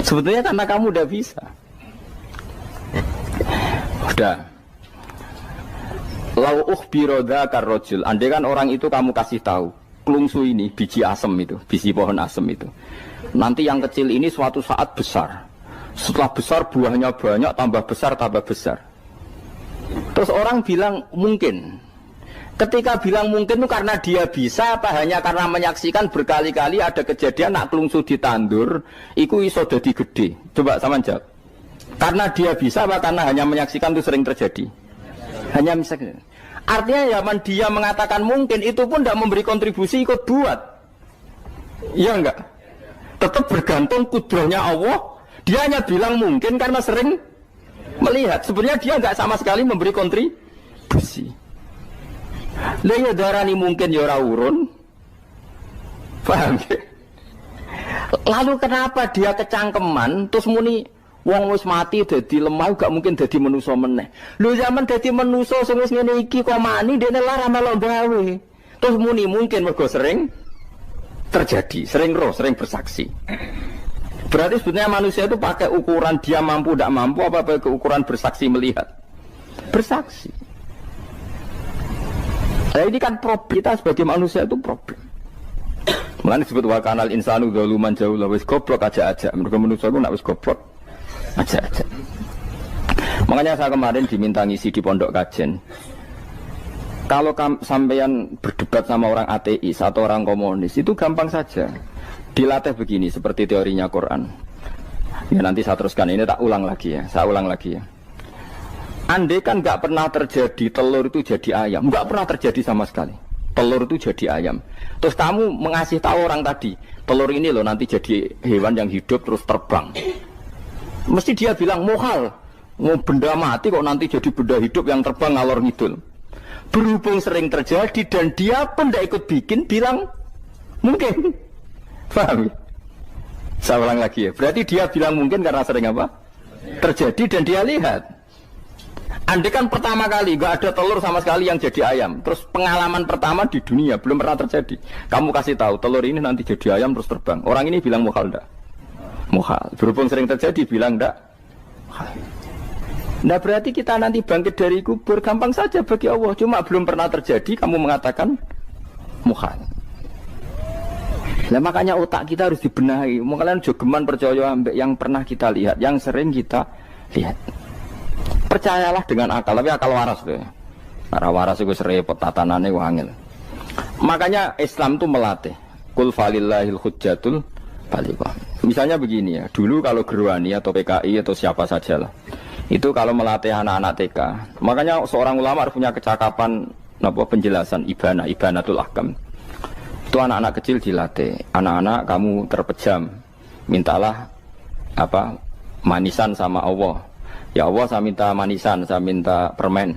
Sebetulnya karena kamu tidak bisa. Udah. Lau ukhbiro dzakar rajul. Andai kan orang itu kamu kasih tahu, klungsu ini biji asem itu, biji pohon asem itu. Nanti yang kecil ini suatu saat besar. Setelah besar buahnya banyak, tambah besar, tambah besar. Terus orang bilang mungkin. Ketika bilang mungkin itu karena dia bisa, apa hanya karena menyaksikan berkali-kali ada kejadian nak klungsu ditandur, iku iso dadi gede. Coba sama jawab. Karena dia bisa, apa karena hanya menyaksikan itu sering terjadi? Hanya misalnya. Artinya zaman dia mengatakan mungkin itu pun tidak memberi kontribusi ikut buat. Iya enggak? Tetap bergantung kudrahnya Allah. Dia hanya bilang mungkin karena sering melihat. Sebenarnya dia enggak sama sekali memberi kontribusi. Lah darani mungkin ya ora urun. Paham ya? Lalu kenapa dia kecangkeman terus muni wong wis mati dadi lemah gak mungkin dadi manusa meneh. Lho zaman dadi manusa sing wis ngene iki kok mani dene lara melok gawe. Terus muni mungkin mergo sering terjadi, sering roh, sering bersaksi. Berarti sebetulnya manusia itu pakai ukuran dia mampu tidak mampu apa pakai ukuran bersaksi melihat. Bersaksi. Nah ini kan problem kita sebagai manusia itu problem. Mulane disebut wa kanal insanu zaluman jahula wis goblok aja-aja. Mergo manusia ku nak wis goblok aja-aja. Makanya saya kemarin diminta ngisi di pondok kajen. Kalau sampean berdebat sama orang ateis atau orang komunis itu gampang saja. Dilatih begini seperti teorinya Quran. Ya nanti saya teruskan ini tak ulang lagi ya. Saya ulang lagi ya. Andai kan nggak pernah terjadi telur itu jadi ayam, nggak pernah terjadi sama sekali. Telur itu jadi ayam. Terus kamu mengasih tahu orang tadi, telur ini loh nanti jadi hewan yang hidup terus terbang. Mesti dia bilang mohal, mau benda mati kok nanti jadi benda hidup yang terbang ngalor ngidul. Berhubung sering terjadi dan dia pun tidak ikut bikin, bilang mungkin. Paham? Saya ulang lagi ya. Berarti dia bilang mungkin karena sering apa? Terjadi dan dia lihat. Andai kan pertama kali nggak ada telur sama sekali yang jadi ayam, terus pengalaman pertama di dunia belum pernah terjadi. Kamu kasih tahu telur ini nanti jadi ayam terus terbang. Orang ini bilang mukhal enggak? Mukhal. Berhubung sering terjadi bilang enggak? Mukhal. Nah berarti kita nanti bangkit dari kubur gampang saja bagi Allah. Cuma belum pernah terjadi kamu mengatakan mukhal. Nah makanya otak kita harus dibenahi. Makanya jogeman percaya yang pernah kita lihat, yang sering kita lihat. Percayalah dengan akal, tapi akal waras tuh. Para waras itu serempet tatanannya wangil. Makanya Islam itu melatih. Qul falillahil hujjatul balighah. Misalnya begini ya, dulu kalau Gerwani atau PKI atau siapa sajalah, itu kalau melatih anak-anak TK, makanya seorang ulama harus punya kecakapan penjelasan ibanatul ahkam. Itu anak-anak kecil dilatih. Anak-anak kamu terpejam, mintalah manisan sama Allah. Ya Allah saya minta manisan, saya minta permen.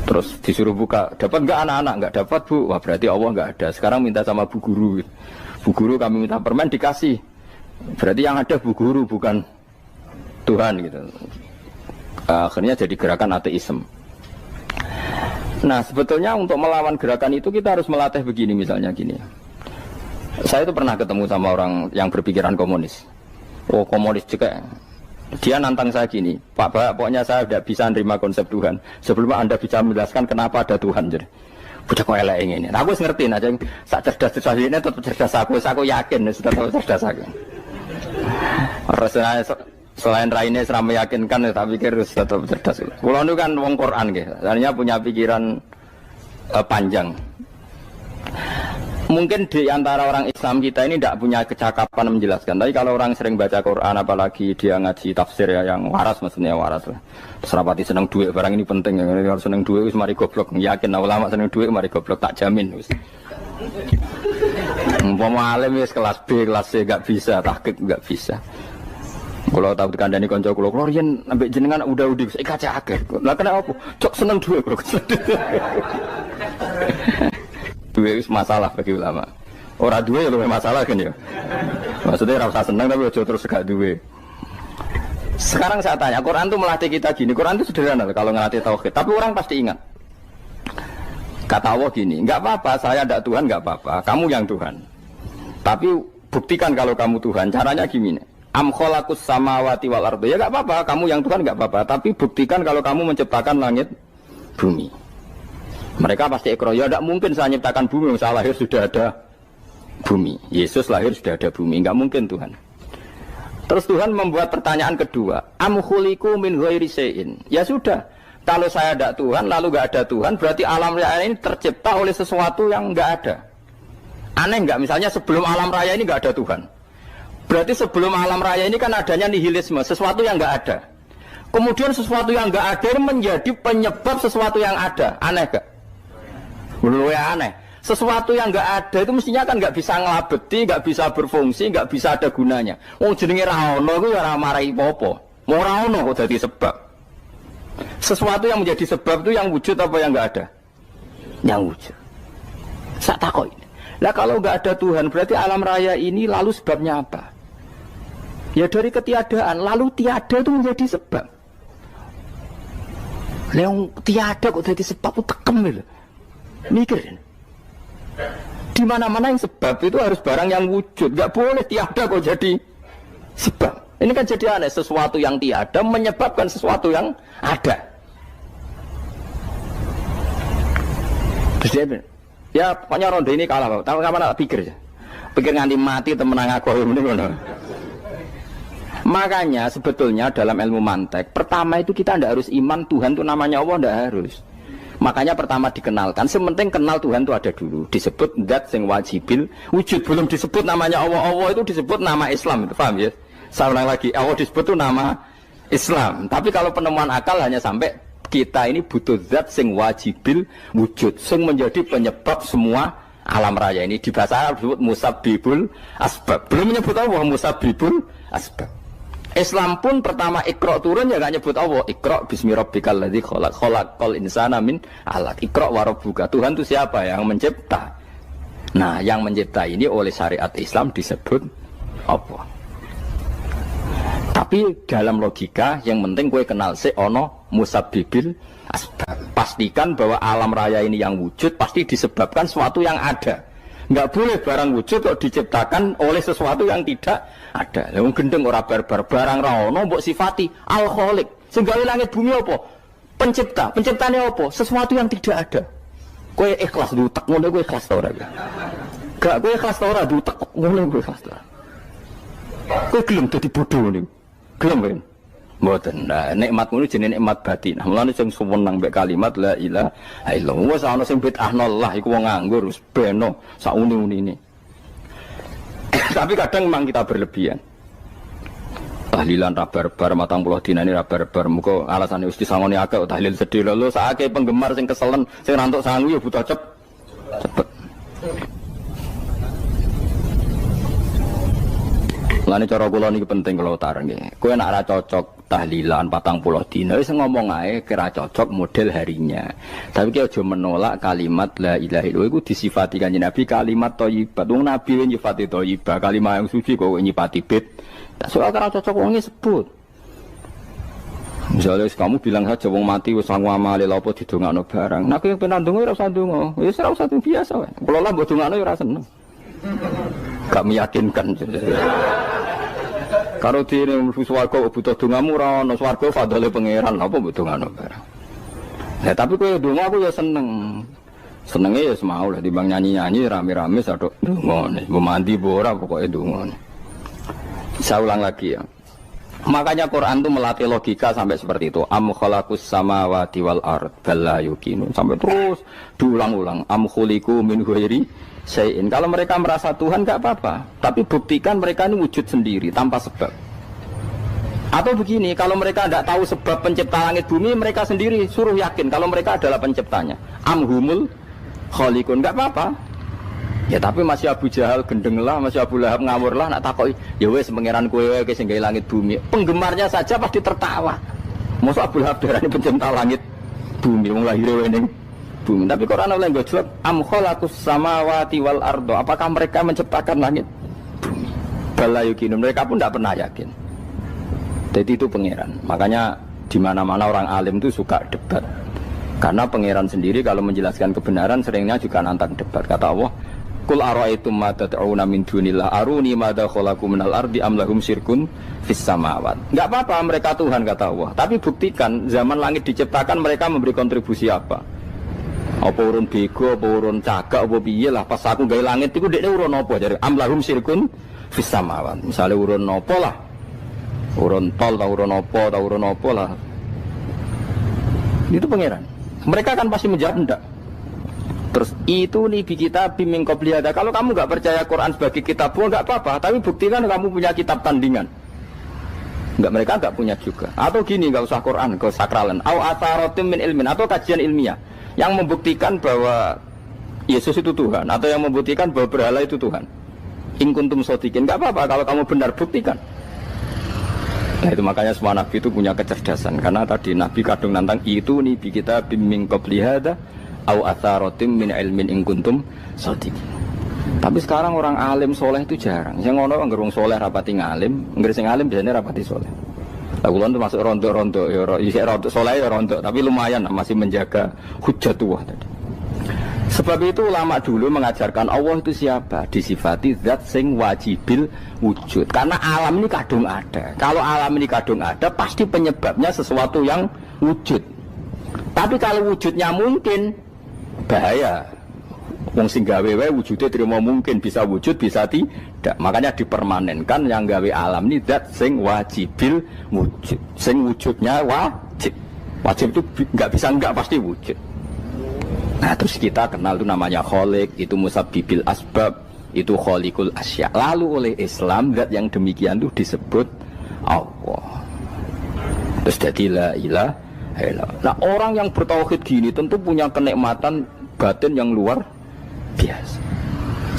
Terus disuruh buka, dapat enggak anak-anak? Enggak dapat bu, wah berarti Allah enggak ada. Sekarang minta sama bu guru. Bu guru kami minta permen dikasih. Berarti yang ada bu guru bukan Tuhan gitu. Akhirnya jadi gerakan ateisme. Nah sebetulnya untuk melawan gerakan itu kita harus melatih begini misalnya gini. Saya itu pernah ketemu sama orang yang berpikiran komunis. Oh komunis juga. Dia nantang saya gini, Pak, pokoknya saya tidak bisa menerima konsep Tuhan sebelum Anda bisa menjelaskan kenapa ada Tuhan. Jadi, bocah kok elek ini. Nah, aku ngerti aja, sak cerdas ini tetap cerdas aku yakin tetap cerdas aku. Rasanya selain raine serama meyakinkan, tapi pikir tetap cerdas. Kulo itu kan wong Quran gitu, artinya punya pikiran panjang. Mungkin di antara orang Islam kita ini tidak punya kecakapan menjelaskan. Tapi kalau orang sering baca Quran, apalagi dia ngaji tafsir ya, yang waras maksudnya waras lah. Terus rapati seneng duit, barang ini penting. Kalau seneng duit, mari goblok. Yakin ulama seneng duit, mari goblok, tak jamin. Umpama alim wis kelas B, kelas C gak bisa, tahqiq gak bisa. Kalau tahu kandhani kanca kula, kula riyen ambek jenengan udah saya kaca akeh. Lah kena apa? Cok seneng duit kula. Duit itu masalah bagi ulama. Orang duit lebih masalah kan ya. Maksudnya rasa senang tapi ojo terus gak duit. Sekarang saya tanya, Quran itu melatih kita gini. Quran itu sederhana kalau ngelatih tauhid. Tapi orang pasti ingat. Kata Allah gini, nggak apa-apa, saya tidak Tuhan, nggak apa-apa. Kamu yang Tuhan. Tapi buktikan kalau kamu Tuhan. Caranya gini. Am khalaqus samawati wal ardi. Ya nggak apa-apa, kamu yang Tuhan nggak apa-apa. Tapi buktikan kalau kamu menciptakan langit, bumi. Mereka pasti ikrar, ya tidak mungkin saya menciptakan bumi, saya lahir sudah ada bumi. Yesus lahir sudah ada bumi, nggak mungkin Tuhan. Terus Tuhan membuat pertanyaan kedua, am khuliqu min ghairi syai'in. Ya sudah, kalau saya tidak Tuhan, lalu nggak ada Tuhan, berarti alam raya ini tercipta oleh sesuatu yang nggak ada. Aneh nggak? Misalnya sebelum alam raya ini nggak ada Tuhan. Berarti sebelum alam raya ini kan adanya nihilisme, sesuatu yang nggak ada. Kemudian sesuatu yang nggak ada ini menjadi penyebab sesuatu yang ada. Aneh nggak? Menurut saya aneh. Sesuatu yang nggak ada itu mestinya kan nggak bisa ngelabeti, nggak bisa berfungsi, nggak bisa ada gunanya. Wong jenenge ra ono iku ya ora marai apa-apa. Mau ra ono kok dadi sebab. Sesuatu yang menjadi sebab itu yang wujud apa yang nggak ada? Yang wujud. Sak takoi. Lah kalau nggak ada Tuhan berarti alam raya ini lalu sebabnya apa? Ya dari ketiadaan, lalu tiada itu menjadi sebab. Yang tiada kok jadi sebab itu tekem gitu. Mikir. Di mana-mana yang sebab itu harus barang yang wujud, nggak boleh tiada kok jadi sebab. Ini kan jadi aneh, sesuatu yang tiada menyebabkan sesuatu yang ada. Terus dia bilang, ya pokoknya ronde ini kalah, tahu kapan pikir ya, pikir nganti mati temenang aku ini mana. Makanya sebetulnya dalam ilmu mantek, pertama itu kita tidak harus iman Tuhan itu namanya Allah, tidak harus. Makanya pertama dikenalkan, sementing kenal Tuhan itu ada dulu. Disebut zat sing wajibil wujud, belum disebut namanya Allah. Allah itu disebut nama Islam, itu paham ya? Saya ulang lagi, Allah disebut itu nama Islam. Tapi kalau penemuan akal hanya sampai kita ini butuh zat sing wajibil wujud, sing menjadi penyebab semua alam raya ini. Di bahasa Arab disebut musabbibul asbab. Belum menyebut Allah musabbibul asbab. Islam pun pertama Iqra turun ya gak nyebut Allah. Iqra bismi rabbikal ladzi khalaq, khalaqal insana min 'alaq. Iqra wa rabbuka. Tuhan itu siapa? Yang mencipta. Nah, yang mencipta ini oleh syariat Islam disebut apa? Tapi dalam logika yang penting kowe kenal sik ana musabbibil asbab. Pastikan bahwa alam raya ini yang wujud pasti disebabkan sesuatu yang ada. Enggak boleh barang wujud kok diciptakan oleh sesuatu yang tidak ada. Lah wong gendeng ora barbar, barang ra ono mbok sifati al-khaliq. Sing gawe langit bumi apa? Pencipta. Penciptane apa? Sesuatu yang tidak ada. Kowe ikhlas dutek ngono kowe ikhlas ta ora? Gak kowe ikhlas ta ora dutek ngono kowe ikhlas ta. Kowe gelem dadi bodho niku. Gelem kan? Mboten. Nah, nikmat ngono jenenge nikmat batin. Mulane sing suwenang mbek kalimat la ilaha illallah. Wes ana sing bid'ahno Allah iku wong nganggur wis beno sak uni-unine. Tapi kadang memang kita berlebihan. Tahlilan ra barbar 40 dina ini ra barbar. Muga alasane wis disangoni akeh tahlil sedih lho sakake penggemar sing keselen sing rantuk sangu ya butuh cepet. Lani cara kula niki penting kula utarke. Kowe nek ora cocok tahlilan 40 dina wis ngomong ae kira cocok model harinya. Tapi ki aja menolak kalimat la ilaha illallah iku disifati Kanjeng Nabi kalimat thayyibat. Wong Nabi nyifati thayyibah, kalimat yang suci kok nyifati bid. Tak soal kira cocok wong sebut. Misalnya kamu bilang saja wong mati wis sangu amale lha apa didongakno barang. Nek kowe pengen ndonga ora usah ndonga. Wis ora usah biasa wae. Kula lah mbok dongakno ora seneng. Gak meyakinkan. Karo dene mlebu swarga butuh dongamu ora ono swarga fadhole pangeran apa butuh ngono barang. Ya tapi kowe donga aku ya seneng. Senenge ya semau lah timbang nyanyi-nyanyi rame-rame sadok donga. Mbok mandi mbok ora pokoke donga. Saya ulang lagi ya. Makanya Quran itu melatih logika sampai seperti itu. Am khalaqus samawati wal ard bal la yuqinun. Sampai terus diulang-ulang. Am khuliqu min ghairi syai'in. Kalau mereka merasa Tuhan enggak apa-apa, tapi buktikan mereka ini wujud sendiri tanpa sebab. Atau begini, kalau mereka tidak tahu sebab pencipta langit bumi, mereka sendiri suruh yakin kalau mereka adalah penciptanya. Am humul khaliqun, enggak apa-apa. Ya tapi masih Abu Jahal gendeng lah, masih Abu Lahab ngawur lah, nak takoki, ya wes pangeran kowe wae sing gawe langit bumi. Penggemarnya saja pasti tertawa. Mosok Abu Lahab darani pencipta langit bumi, wong lahir ning bumi. Tapi Quran oleh nggo jawab, am khalaqus samawati wal ardo. Apakah mereka menciptakan langit bumi? Bala yuqinun, mereka pun tidak pernah yakin. Jadi itu pangeran. Makanya di mana-mana orang alim itu suka debat. Karena pangeran sendiri kalau menjelaskan kebenaran seringnya juga nantang debat. Kata Allah, Qul ara'aytum ma tad'una min dunillah aruni madza khalaqu minal ardi am lahum syirkun fis samawat. Enggak apa-apa mereka Tuhan kata Allah, tapi buktikan zaman langit diciptakan mereka memberi kontribusi apa? Apa urun bego, apa urun cagak, apa piye lah pas aku gawe langit iku dekne urun apa jare am lahum syirkun fis samawat. Misale urun apa lah? Urun tol ta urun apa lah. Itu pangeran. Mereka kan pasti menjawab enggak. Terus itu nih kita bimbing qobliyada. Kalau kamu nggak percaya Quran sebagai kitab nggak apa-apa, tapi buktikan kamu punya kitab tandingan. Nggak, mereka nggak punya juga. Atau gini, nggak usah Quran, nggak sakralan. Au atharotim min ilmin, atau kajian ilmiah yang membuktikan bahwa Yesus itu Tuhan, atau yang membuktikan bahwa berhala itu Tuhan. In kuntum shodiqin, nggak apa-apa kalau kamu benar, buktikan. Nah itu makanya semua nabi itu punya kecerdasan, karena tadi nabi kadung nantang itu nih kita bimbing qobliyada au atharatim min ilmin in kuntum shodiqin. Tapi sekarang orang alim soleh itu jarang. Sing ngono anggere wong soleh rapati ngalim, anggere sing alim biasanya rapati soleh. Lah kula termasuk rontok-rontok ya isih rontok soleh ya rontok, tapi lumayan masih menjaga hujjatullah tadi. Sebab itu ulama dulu mengajarkan Allah itu siapa? Disifati zat sing wajibil wujud. Karena alam ini kadung ada. Kalau alam ini kadung ada, pasti penyebabnya sesuatu yang wujud. Tapi kalau wujudnya mungkin, bahaya. Wong sing gawe wae wujude terima mungkin bisa wujud bisa tidak. Makanya dipermanenkan yang gawe alam ini zat sing wajibil wujud. Sing wujudnya wajib. Wajib itu enggak bisa enggak pasti wujud. Nah terus kita kenal itu namanya khaliq, itu musabbibil asbab, itu khaliqul asya. Lalu oleh Islam zat yang demikian itu disebut Allah. Terus jadi la ilaha illallah. Nah orang yang bertauhid gini tentu punya kenikmatan batin yang luar biasa.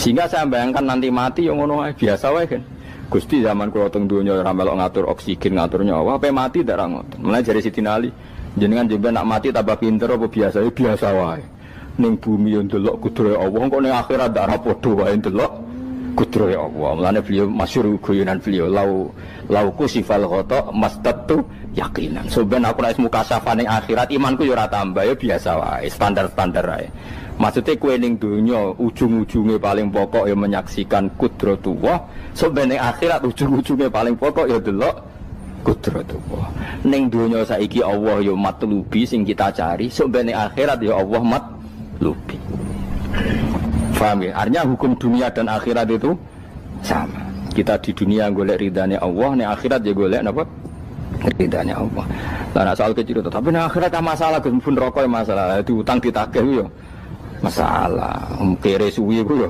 Sehingga saya bayangkan nanti mati yang ngono biasa wae kan. Gusti zaman kula teng donya ora melok ngatur oksigen, ngatur nyawa, ape mati ndak ra ngoten. Mulane jare Siti Ali, jenengan jenengan nak mati tambah pinter apa biasa? Ya biasa wae. Ning bumi yo ndelok kudrohe Allah, kok ning akhirat ndak ra padha wae ndelok kudrohe Allah. Mulane beliau masyhur guyonan beliau lauku sifal ghata mastatu yakinan. Soben aku nek mukasyafah ning akhirat imanku yo ora tambah, ya biasa wae, standar-standar wae. Maksudnya kue ning dunya ujung-ujungnya paling pokok ya menyaksikan kudratullah. Soben ning akhirat ujung-ujungnya paling pokok ya delok kudratullah. Ning dunya saiki Allah ya matlubi sing kita cari, soben ning akhirat ya Allah matlubi. Paham ya? Artinya hukum dunia dan akhirat itu sama. Kita di dunia golek ridhanya Allah, ning akhirat ya golek napa? Ridhanya Allah. Lah nek soal kecil tapi ning akhirat kan masalah pun rokok masalah, diutang ditagih yo masalah, kere suwi ku yo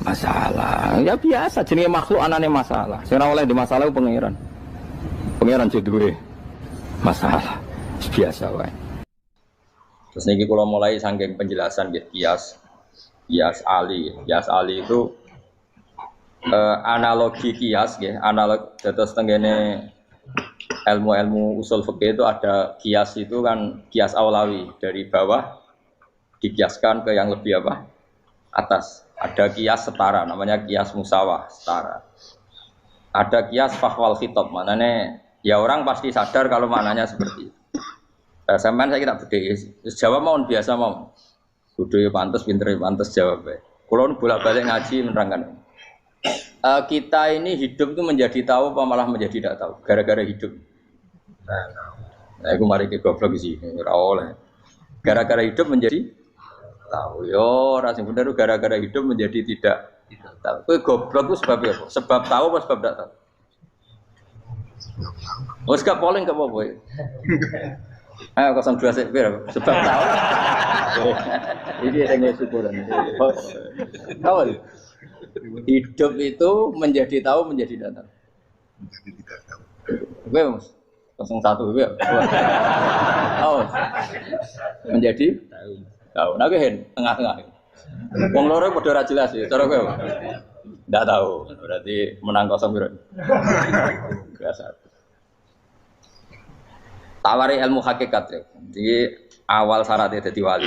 masalah. Ya biasa jenenge makhluk anane masalah. Sing ora oleh di masalah ku pangeran. Pangeran duwe masalah. Biasa wae. Terus niki kula mulai saking penjelasan nggih kias ali. Kias ali itu analogi kias nggih, analog dados tenggene ilmu-ilmu usul fikih itu ada kias itu kan kias aulawi dari bawah dikiaskan ke yang lebih apa? Atas. Ada kias setara namanya kias musawah setara. Ada kias fahwal khitab, maknanya ya orang pasti sadar kalau maknanya seperti itu. Sampean saya kira budaya jawab mau biasa mau. Budaya pantes, pinter pantes jawab baik. Kalau bolak-balik ngaji menerangkan. Kita ini hidup itu menjadi tahu apa malah menjadi tidak tahu gara-gara hidup. Nah, aku mari ke goblok sih, ora oleh. Gara-gara hidup menjadi tahu. Yo, ora sing bener gara-gara hidup menjadi tidak tahu. Kowe goblok itu sebab apa? Sebab tahu apa sebab tidak tahu? Wes gak polling gak apa-apa. Ayo 02 sik sebab tahu. Ini yang syukuran. Tahu. Hidup itu menjadi tahu menjadi tidak tahu. Menjadi tidak tahu. Oke, Mas. 01 ya. Oh. Menjadi tahu. Nah, hen tengah-tengah. Wong loro padha ora jelas ya, cara kowe. Ndak tahu. Berarti menang 0 piro? Biasa. Tawari ilmu hakikat ya. Jadi awal syaratnya dadi wali.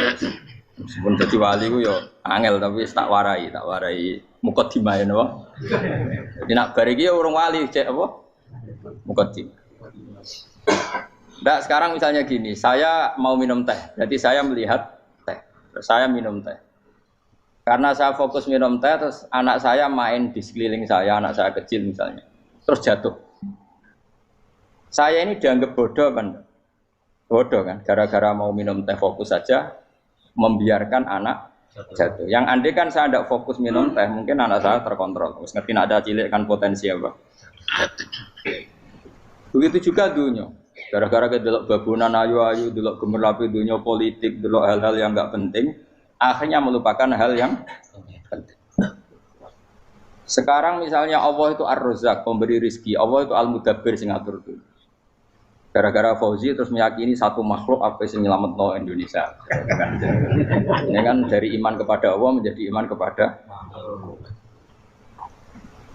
Meskipun dadi wali ku yo angel tapi tak warai mukadimah ya napa. Jadi nak bar iki urung wali cek apa? Mukadimah. Ndak sekarang misalnya gini, saya mau minum teh. Berarti saya melihat teh. Terus saya minum teh. Karena saya fokus minum teh terus anak saya main di sekeliling saya, anak saya kecil misalnya. Terus jatuh. Saya ini dianggap bodoh kan? Bodoh kan? Gara-gara mau minum teh fokus saja membiarkan anak jatuh. Yang andai kan saya tidak fokus minum teh, mungkin anak saya terkontrol. Terus ngerti ada cilik kan potensi apa? Begitu juga dunia. Gara-gara kita delok babunan ayu-ayu, delok gemerlapi dunia politik, delok hal-hal yang enggak penting, akhirnya melupakan hal yang penting. Sekarang misalnya Allah itu Ar-Razzaq, pemberi rizki, Allah itu Al-Mudabbir sing ngatur dunia. Gara-gara Fauzi terus meyakini satu makhluk apa yang nyelametno Indonesia. Ini kan dari iman kepada Allah menjadi iman kepada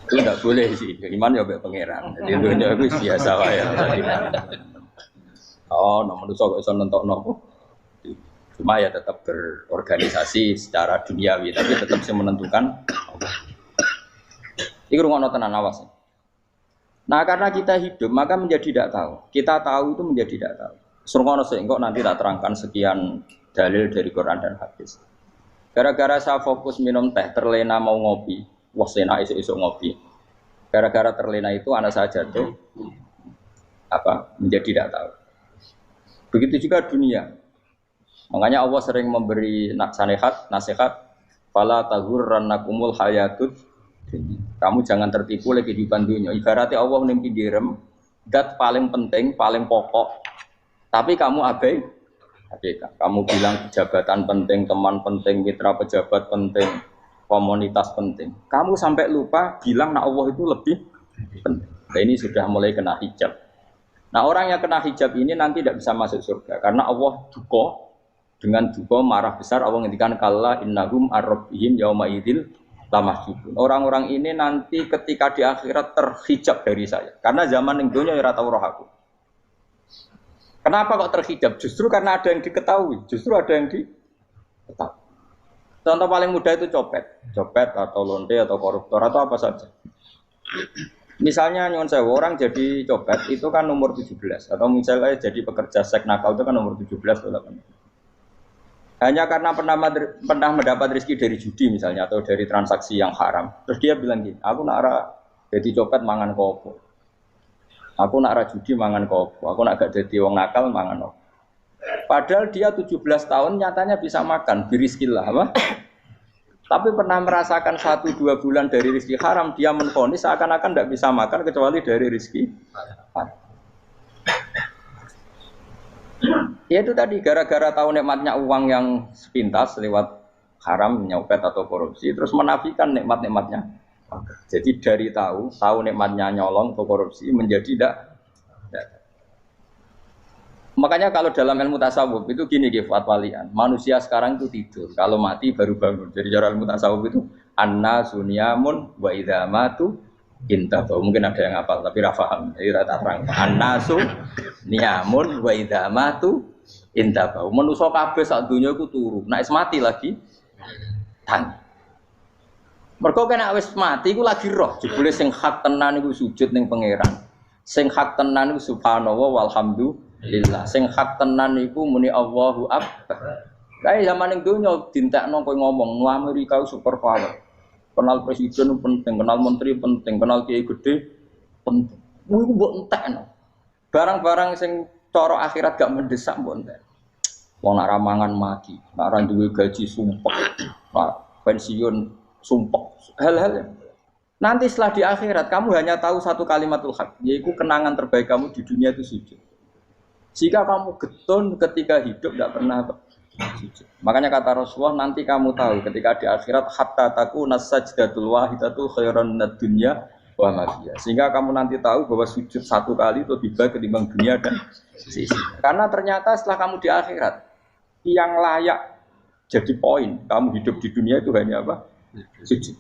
itu tidak boleh sih. Iman ya baik pangeran. Jadi dunia itu biasa wae ya. Oh, nomor itu kok iso nentokno. Cuma ya tetap berorganisasi secara duniawi, tapi tetap sih menentukan. Iku rungono tenan awas. Nah karena kita hidup maka menjadi tidak tahu. Kita tahu itu menjadi tidak tahu. Surungono sih, kok nanti tak terangkan sekian dalil dari Quran dan hadis. Gara-gara saya fokus minum teh, terlena mau ngopi, wah sena isuk-isuk ngopi. Gara-gara terlena itu anak saya jatuh, menjadi tidak tahu. Begitu juga dunia. Makanya Allah sering memberi nasihat, fala taghurrannakumul hayatud. Kamu jangan tertipu oleh kehidupan dunia. Ibaratnya Allah menimpi direm, dat paling penting, paling pokok. Tapi kamu abaikan. Kamu bilang jabatan penting, teman penting, mitra pejabat penting, komunitas penting. Kamu sampai lupa bilang nah Allah itu lebih penting. Nah, ini sudah mulai kena hijab. Nah orang yang kena hijab ini nanti tidak bisa masuk surga karena Allah dengan duka marah besar. Allah ngendikan kalla innahum ar-rabbihim yauma idzil lamahjubun. Orang-orang ini nanti ketika di akhirat terhijab dari saya. Karena zaman yang dunia ya tau roh aku. Kenapa kok terhijab? Justru karena ada yang diketahui. Justru ada yang diketahui. Contoh paling mudah itu copet atau lonte atau koruptor atau apa saja. Misalnya nyuwun sewu orang jadi copet itu kan nomor 17 atau misalnya jadi pekerja seks nakal itu kan nomor 17 atau 18. Hanya karena pernah mendapat rezeki dari judi misalnya atau dari transaksi yang haram. Terus dia bilang gini, aku nak jadi copet mangan kopo. Aku nak judi mangan kopo. Aku nak gak jadi wong nakal mangan kopo. Padahal dia 17 tahun nyatanya bisa makan, birizkillah apa? Tapi pernah merasakan 1-2 bulan dari rezeki haram, dia menvonis seakan-akan tidak bisa makan kecuali dari rezeki haram. Ya itu tadi gara-gara tahu nikmatnya uang yang sepintas lewat haram, nyopet atau korupsi, terus menafikan nikmat-nikmatnya. Jadi dari tahu nikmatnya nyolong atau korupsi menjadi tidak. Makanya kalau dalam ilmu tasawuf itu gini Gifat Walian, manusia sekarang itu tidur, kalau mati baru bangun. Jadi cara ilmu tasawuf itu anna sunyamun wa idza matu intahu. Mungkin ada yang hafal tapi ra paham. Jadi rata terang. Anna sunyamun wa idza matu intahu. Manusa kabeh sak donya iku turu. Nek wis mati lagi tangi. Mergo kena wis mati iku lagi roh. Jebule sing hak tenan iku sujud ning pangeran. Sing hak tenan iku subhanallah walhamdulillah. Sing hak tenan iku muni Allahu akbar. Kae zaman ning donya dintekno kowe ngomong Amerika super power. Kenal presiden penting, kenal menteri penting, kenal kiai gede penting. Iku mbok entekno. Barang-barang sing cara akhirat gak mendesak mbok entek. Wong nak ramangan mati, nak ra duwe gaji sumpek, nak pensiun sumpek. Hal-hal nanti setelah di akhirat kamu hanya tahu satu kalimatul haq, yaitu kenangan terbaik kamu di dunia itu sujud. Jika kamu getun ketika hidup tidak pernah sujud. Makanya kata Rasulullah, nanti kamu tahu ketika di akhirat hatta takuna sajdatul wahidatu khairan minad dunya wa ma fiha. Sehingga kamu nanti tahu bahwa sujud satu kali itu lebih baik ketimbang dunia dan sisi. Karena ternyata setelah kamu di akhirat, yang layak jadi poin kamu hidup di dunia itu hanya apa? Sujud.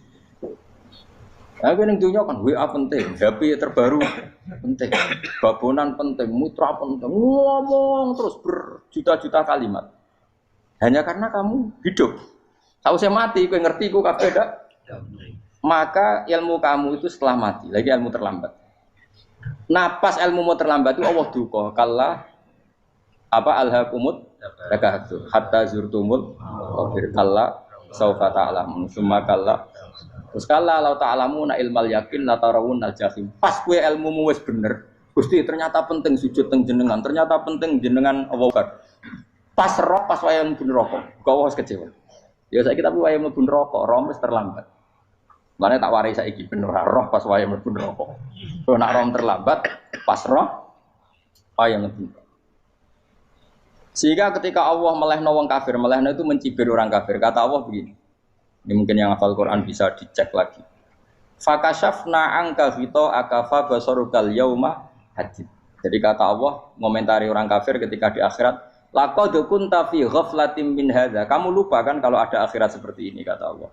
Nah, yang dunia kan WA penting, HP terbaru penting, babonan penting, mitra penting, ngomong terus berjuta-juta kalimat. Hanya karena kamu hidup. Tahu saya mati, kau ngerti, kau kabeh dak. Maka ilmu kamu itu setelah mati, lagi ilmu terlambat. Nah, pas ilmumu terlambat itu Allah duka, kalla apa alhaqumut takahatu hatta zurtumul qabir kalla saufa ta'lamun summa kalla. Terus kala lau ta'lamuna ilmal yakin la tarawun al-jahim. Pas kowe ilmumu wis bener, Gusti ternyata penting sujud teng jenengan, ternyata penting jenengan Allah. Pas roh pas waya mlebu neraka, kok wis kecewa. Ya saiki tapi waya mlebu neraka, roh wis terlambat. Mane tak warai saiki bener roh pas waya mlebu neraka. Kok nak roh terlambat, pas roh waya mlebu. Sehingga ketika Allah melehno wong kafir, melehno itu mencibir orang kafir. Kata Allah begini. Ini mungkin yang hafal Quran bisa dicek lagi. Fakashafna angka fito akafa basarukal yauma hadid. Jadi kata Allah ngomentari orang kafir ketika di akhirat, laqad kunta fi ghaflatin min hadza. Kamu lupa kan kalau ada akhirat seperti ini kata Allah.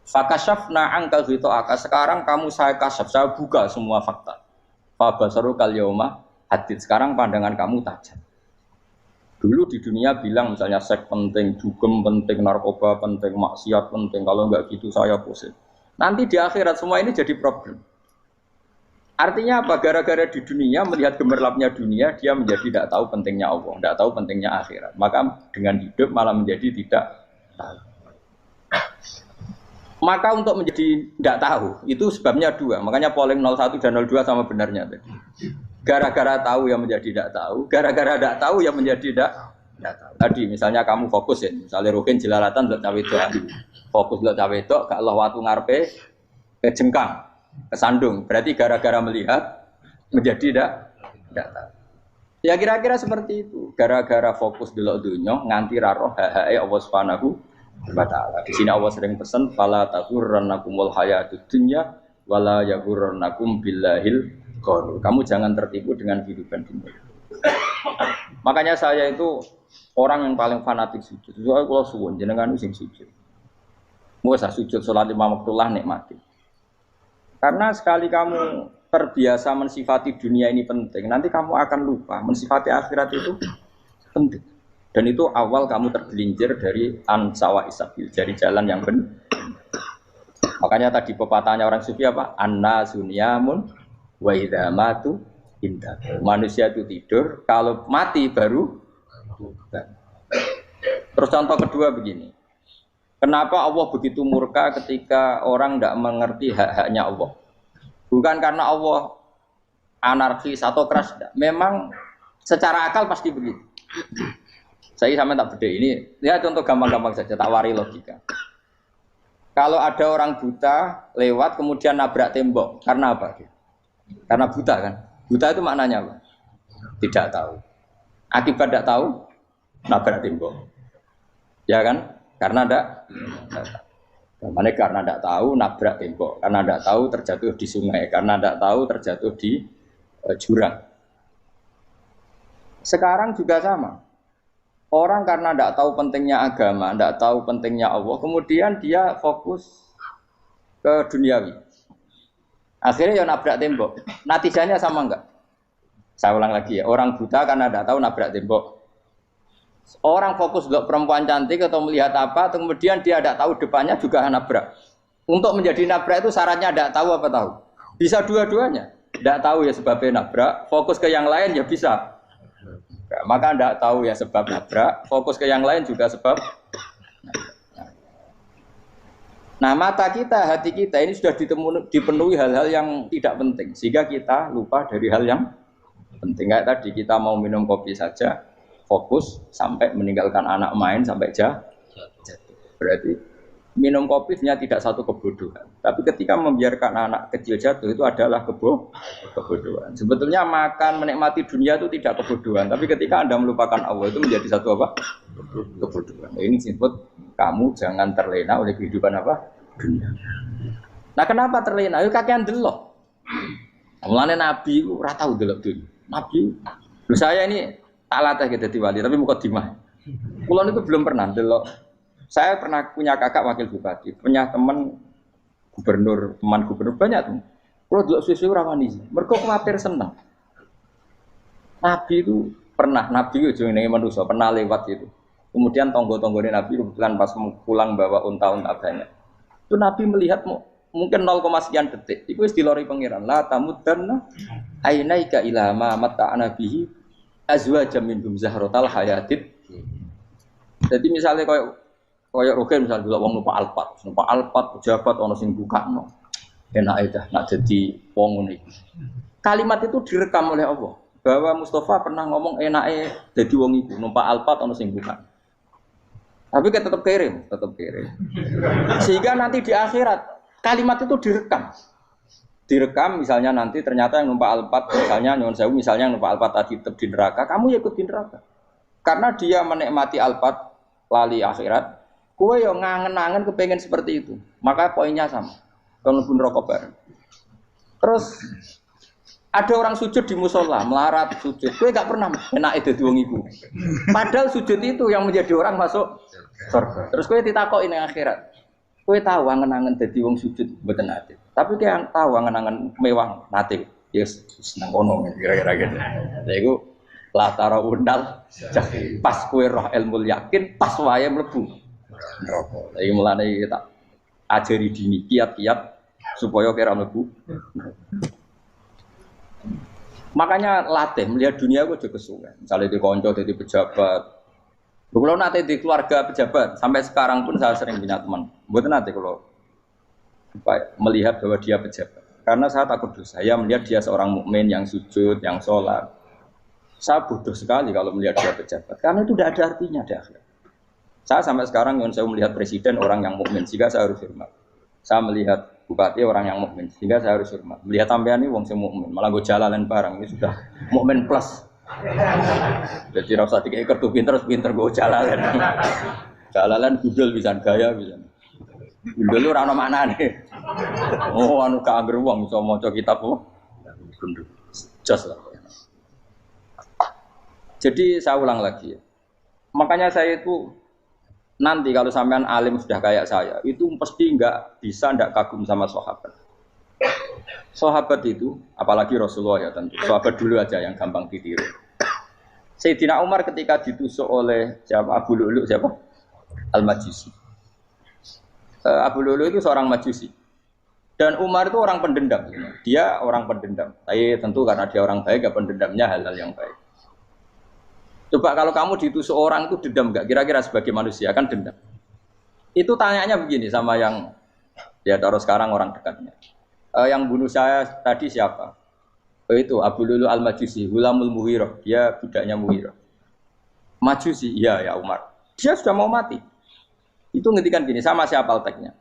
Fakashafna angka fito aka. Sekarang kamu saya kasaf, saya buka semua fakta. Fa basarukal yauma hadid. Sekarang pandangan kamu tajam. Dulu di dunia bilang misalnya seks penting, dugem penting, narkoba penting, maksiat penting. Kalau enggak gitu saya pusing. Nanti di akhirat semua ini jadi problem. Artinya apa? Gara-gara di dunia melihat gemerlapnya dunia, dia menjadi tidak tahu pentingnya Allah, tidak tahu pentingnya akhirat. Maka dengan hidup malah menjadi tidak tahu. Maka untuk menjadi tidak tahu itu sebabnya dua. Makanya polling 01 dan 02 sama benarnya tadi. Gara-gara tahu yang menjadi tidak tahu, gara-gara tidak tahu yang menjadi tidak tahu. Tadi misalnya kamu fokus ya, misalnya Rukin jelalatan buat cawe itu, fokus buat cawe itu, gak Allah waktu ngarepe kejengkang, kesandung. Berarti gara-gara melihat menjadi tidak tahu. Ya kira-kira seperti itu. Gara-gara fokus delok dunya nganti roh hae Allah Subhanahu wa taala. Di sini Allah sering pesan fala taghurrannakumul hayatud dunya wala yaghurrannakum billahil. Kamu jangan tertipu dengan kehidupan dunia. Makanya saya itu orang yang paling fanatik sujud. Soalnya kalau suwun jenengan sing sujud. Mau sujud salat lima waktullah nikmati. Karena sekali kamu terbiasa mensifati dunia ini penting, nanti kamu akan lupa mensifati akhirat itu penting. Dan itu awal kamu tergelincir dari ansawa isabil, dari jalan yang benar. Makanya tadi pepatahnya orang sufi apa? Anna sunyamun wa idza matu indah. Manusia itu tidur, kalau mati baru. Terus contoh kedua begini. Kenapa Allah begitu murka ketika orang tidak mengerti hak-haknya Allah? Bukan karena Allah anarkis atau keras, tidak. Memang secara akal pasti begitu. Saya sama tak beda ini. Lihat contoh gampang-gampang saja, tak wari logika. Kalau ada orang buta lewat kemudian nabrak tembok, karena apa dia? Karena buta kan? Buta itu maknanya apa? Tidak tahu. Akibat tidak tahu, nabrak tembok. Ya kan? Karena tidak tahu. Karena tidak tahu, nabrak tembok. Karena tidak tahu, terjatuh di sungai. Karena tidak tahu, terjatuh di jurang. Sekarang juga sama. Orang karena tidak tahu pentingnya agama, tidak tahu pentingnya Allah, kemudian dia fokus ke duniawi. Akhirnya ya nabrak tembok. Natijanya sama enggak? Saya ulang lagi ya. Orang buta karena tidak tahu nabrak tembok. Orang fokus ke perempuan cantik atau melihat apa, kemudian dia tidak tahu depannya juga nabrak. Untuk menjadi nabrak itu syaratnya tidak tahu apa tahu. Bisa dua-duanya. Tidak tahu ya sebabnya nabrak. Fokus ke yang lain ya bisa. Maka tidak tahu ya sebab nabrak. Fokus ke yang lain juga sebab. Nah, mata kita, hati kita ini sudah dipenuhi hal-hal yang tidak penting, sehingga kita lupa dari hal yang penting. Kayak tadi kita mau minum kopi saja, fokus sampai meninggalkan anak main sampai jatuh. Berarti minum kopi sebenarnya tidak satu kebodohan, tapi ketika membiarkan anak kecil jatuh itu adalah kebodohan. Sebetulnya makan menikmati dunia itu tidak kebodohan, tapi ketika Anda melupakan Allah itu menjadi satu apa? Kebodohan. Ini disebut kamu jangan terlena oleh kehidupan apa? Dunia. Nah, kenapa terlena? Itu kakean delok. Mulane Nabi itu ora tau delok dunia. Nabi, saya ini tak latih gitu di wali, tapi muka dimah. Kulon itu belum pernah delok. Saya pernah punya kakak wakil bupati, punya teman gubernur banyak tuh. Kalau delok susu rawani, mereka khawatir senang. Nabi itu pernah, Nabi itu jenenge manusia pernah lewat itu. Kemudian tonggo-tonggone Nabi kebetulan pas pulang bawa unta-unta banyak. Itu Nabi melihat mungkin 0, sekian detik. Itu wis dilori pangeran. La tamuddanna ainaika ila ma mata'ana bihi azwajan minhum zahratal hayatid. Jadi misalnya kayak Rogen misalnya dulu wong numpak Alphard pejabat ono sing bukakno. Enak aja nak jadi wong ngene. Kalimat itu direkam oleh Allah bahwa Mustafa pernah ngomong enake dadi wong iku numpak Alphard ono sing bukakno. Tapi kan tetap kirim. Sehingga nanti di akhirat kalimat itu direkam misalnya nanti ternyata yang numpak Alphard misalnya nyuwun sewu misalnya yang numpak Alphard tadi tetap di neraka, kamu ya ikut di neraka. Karena dia menikmati Alphard lali akhirat, kowe yo ngangen-angen kepengen seperti itu. Maka poinnya sama. Kalau pun rokok bareng. Terus ada orang sujud di musola, melarat sujud. Kowe gak pernah enake dadi wong iku. Padahal sujud itu yang menjadi orang masuk surga. Terus kowe ditakoki ning akhirat. Kowe tahu angen-angen dadi wong sujud mboten nate. Tapi kowe tahu angen-angen mewah nate. Yes, seneng kono kira-kira gitu. Lha iku latara undal pas kowe roh ilmu yakin pas wae mlebu neraka. Lha iki mulane tak ajari dini kiat-kiat supaya kira mlebu. Makanya latih melihat dunia gue juga kesuwen. Misalnya di konco, di pejabat. Kalau nanti di keluarga pejabat, sampai sekarang pun saya sering punya teman. Buat nanti kalau melihat bahwa dia pejabat. Karena saya takut dosa. Saya melihat dia seorang mukmin yang sujud, yang sholat. Saya bodoh sekali kalau melihat dia pejabat. Karena itu tidak ada artinya di akhirat. Saya sampai sekarang yang saya melihat presiden orang yang mukmin, sehingga saya harus hormat. Saya melihat bupati orang yang mukmin, sehingga saya harus hormat. Melihat sampean ini wong sing mukmin, malah gue jalalan barang ini sudah mukmin plus. Jadi rasa tiga kartu pinter gue jalalan. Jalalan gudul bisa gaya bisa. Gudul lu rano mana nih? Oh anu keangger wong bisa maca kitab kok. Gundul. Jos lah. Jadi saya ulang lagi ya. Makanya saya itu nanti kalau sampean alim sudah kayak saya, itu pasti tidak kagum sama sahabat. Sahabat itu, apalagi Rasulullah ya tentu. Sahabat dulu aja yang gampang ditiru. Sayyidina Umar ketika ditusuk oleh siapa? Abu Lu'lu siapa? Al-Majusi. Abu Lu'lu itu seorang Majusi. Dan Umar itu orang pendendam. Dia orang pendendam. Tapi tentu karena dia orang baik, ya pendendamnya hal-hal yang baik. Coba kalau kamu ditusuk orang itu dendam enggak? Kira-kira sebagai manusia kan dendam. Itu tanyanya begini sama yang ya taruh sekarang orang dekatnya. Yang bunuh saya tadi siapa? Itu Abu Lu'lu Al-Majusi, Hulamul Mughirah. Dia budaknya Mughirah. Majusi, iya ya Umar. Dia sudah mau mati. Itu ngetikan gini, sama siapa alteknya?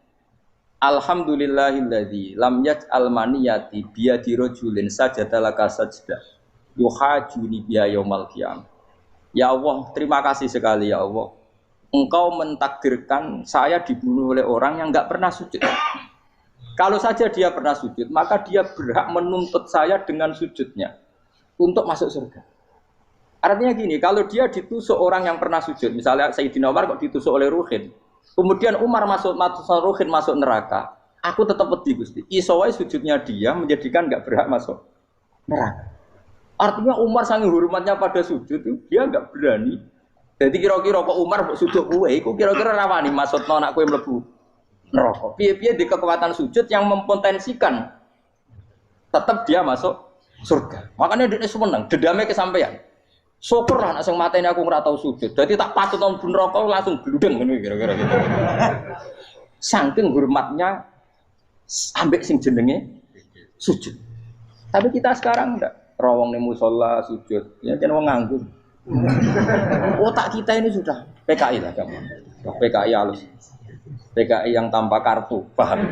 Alhamdulillahilladzi lam yaj'al maniyati biyadi rajulin sajadalaka sajdah yuhajuni biya yaumal qiyamah. Ya Allah, terima kasih sekali ya Allah. Engkau mentakdirkan saya dibunuh oleh orang yang enggak pernah sujud. Kalau saja dia pernah sujud, maka dia berhak menuntut saya dengan sujudnya untuk masuk surga. Artinya gini, kalau dia ditusuk orang yang pernah sujud, misalnya Sayyidina Umar kok ditusuk oleh Ruhin, kemudian Umar Ruhin masuk neraka, aku tetap pedih Gusti. Isowai sujudnya dia menjadikan enggak berhak masuk neraka. Artinya Umar sangat hormatnya pada sujud itu dia enggak berani. Jadi kira-kira kok Umar sujud kowe iku kira-kira rawani maksudno anak kowe mlebu neraka. Piye-piye di kekuatan sujud yang mempotensikan tetap dia masuk surga. Makanya dia seneng, dendamnya kesampaian. Syukur lah anak sing mateni aku ora tau sujud. Dadi tak patut nang neraka langsung bludeng ngene kira-kira gitu. Saking hormatnya ambek sing jenenge sujud. Tapi kita sekarang enggak rawong ning musala sujud. Ya jan wong nganggur. Otak kita ini sudah PKI lah kamu. PKI halus. PKI yang tanpa kartu, paham?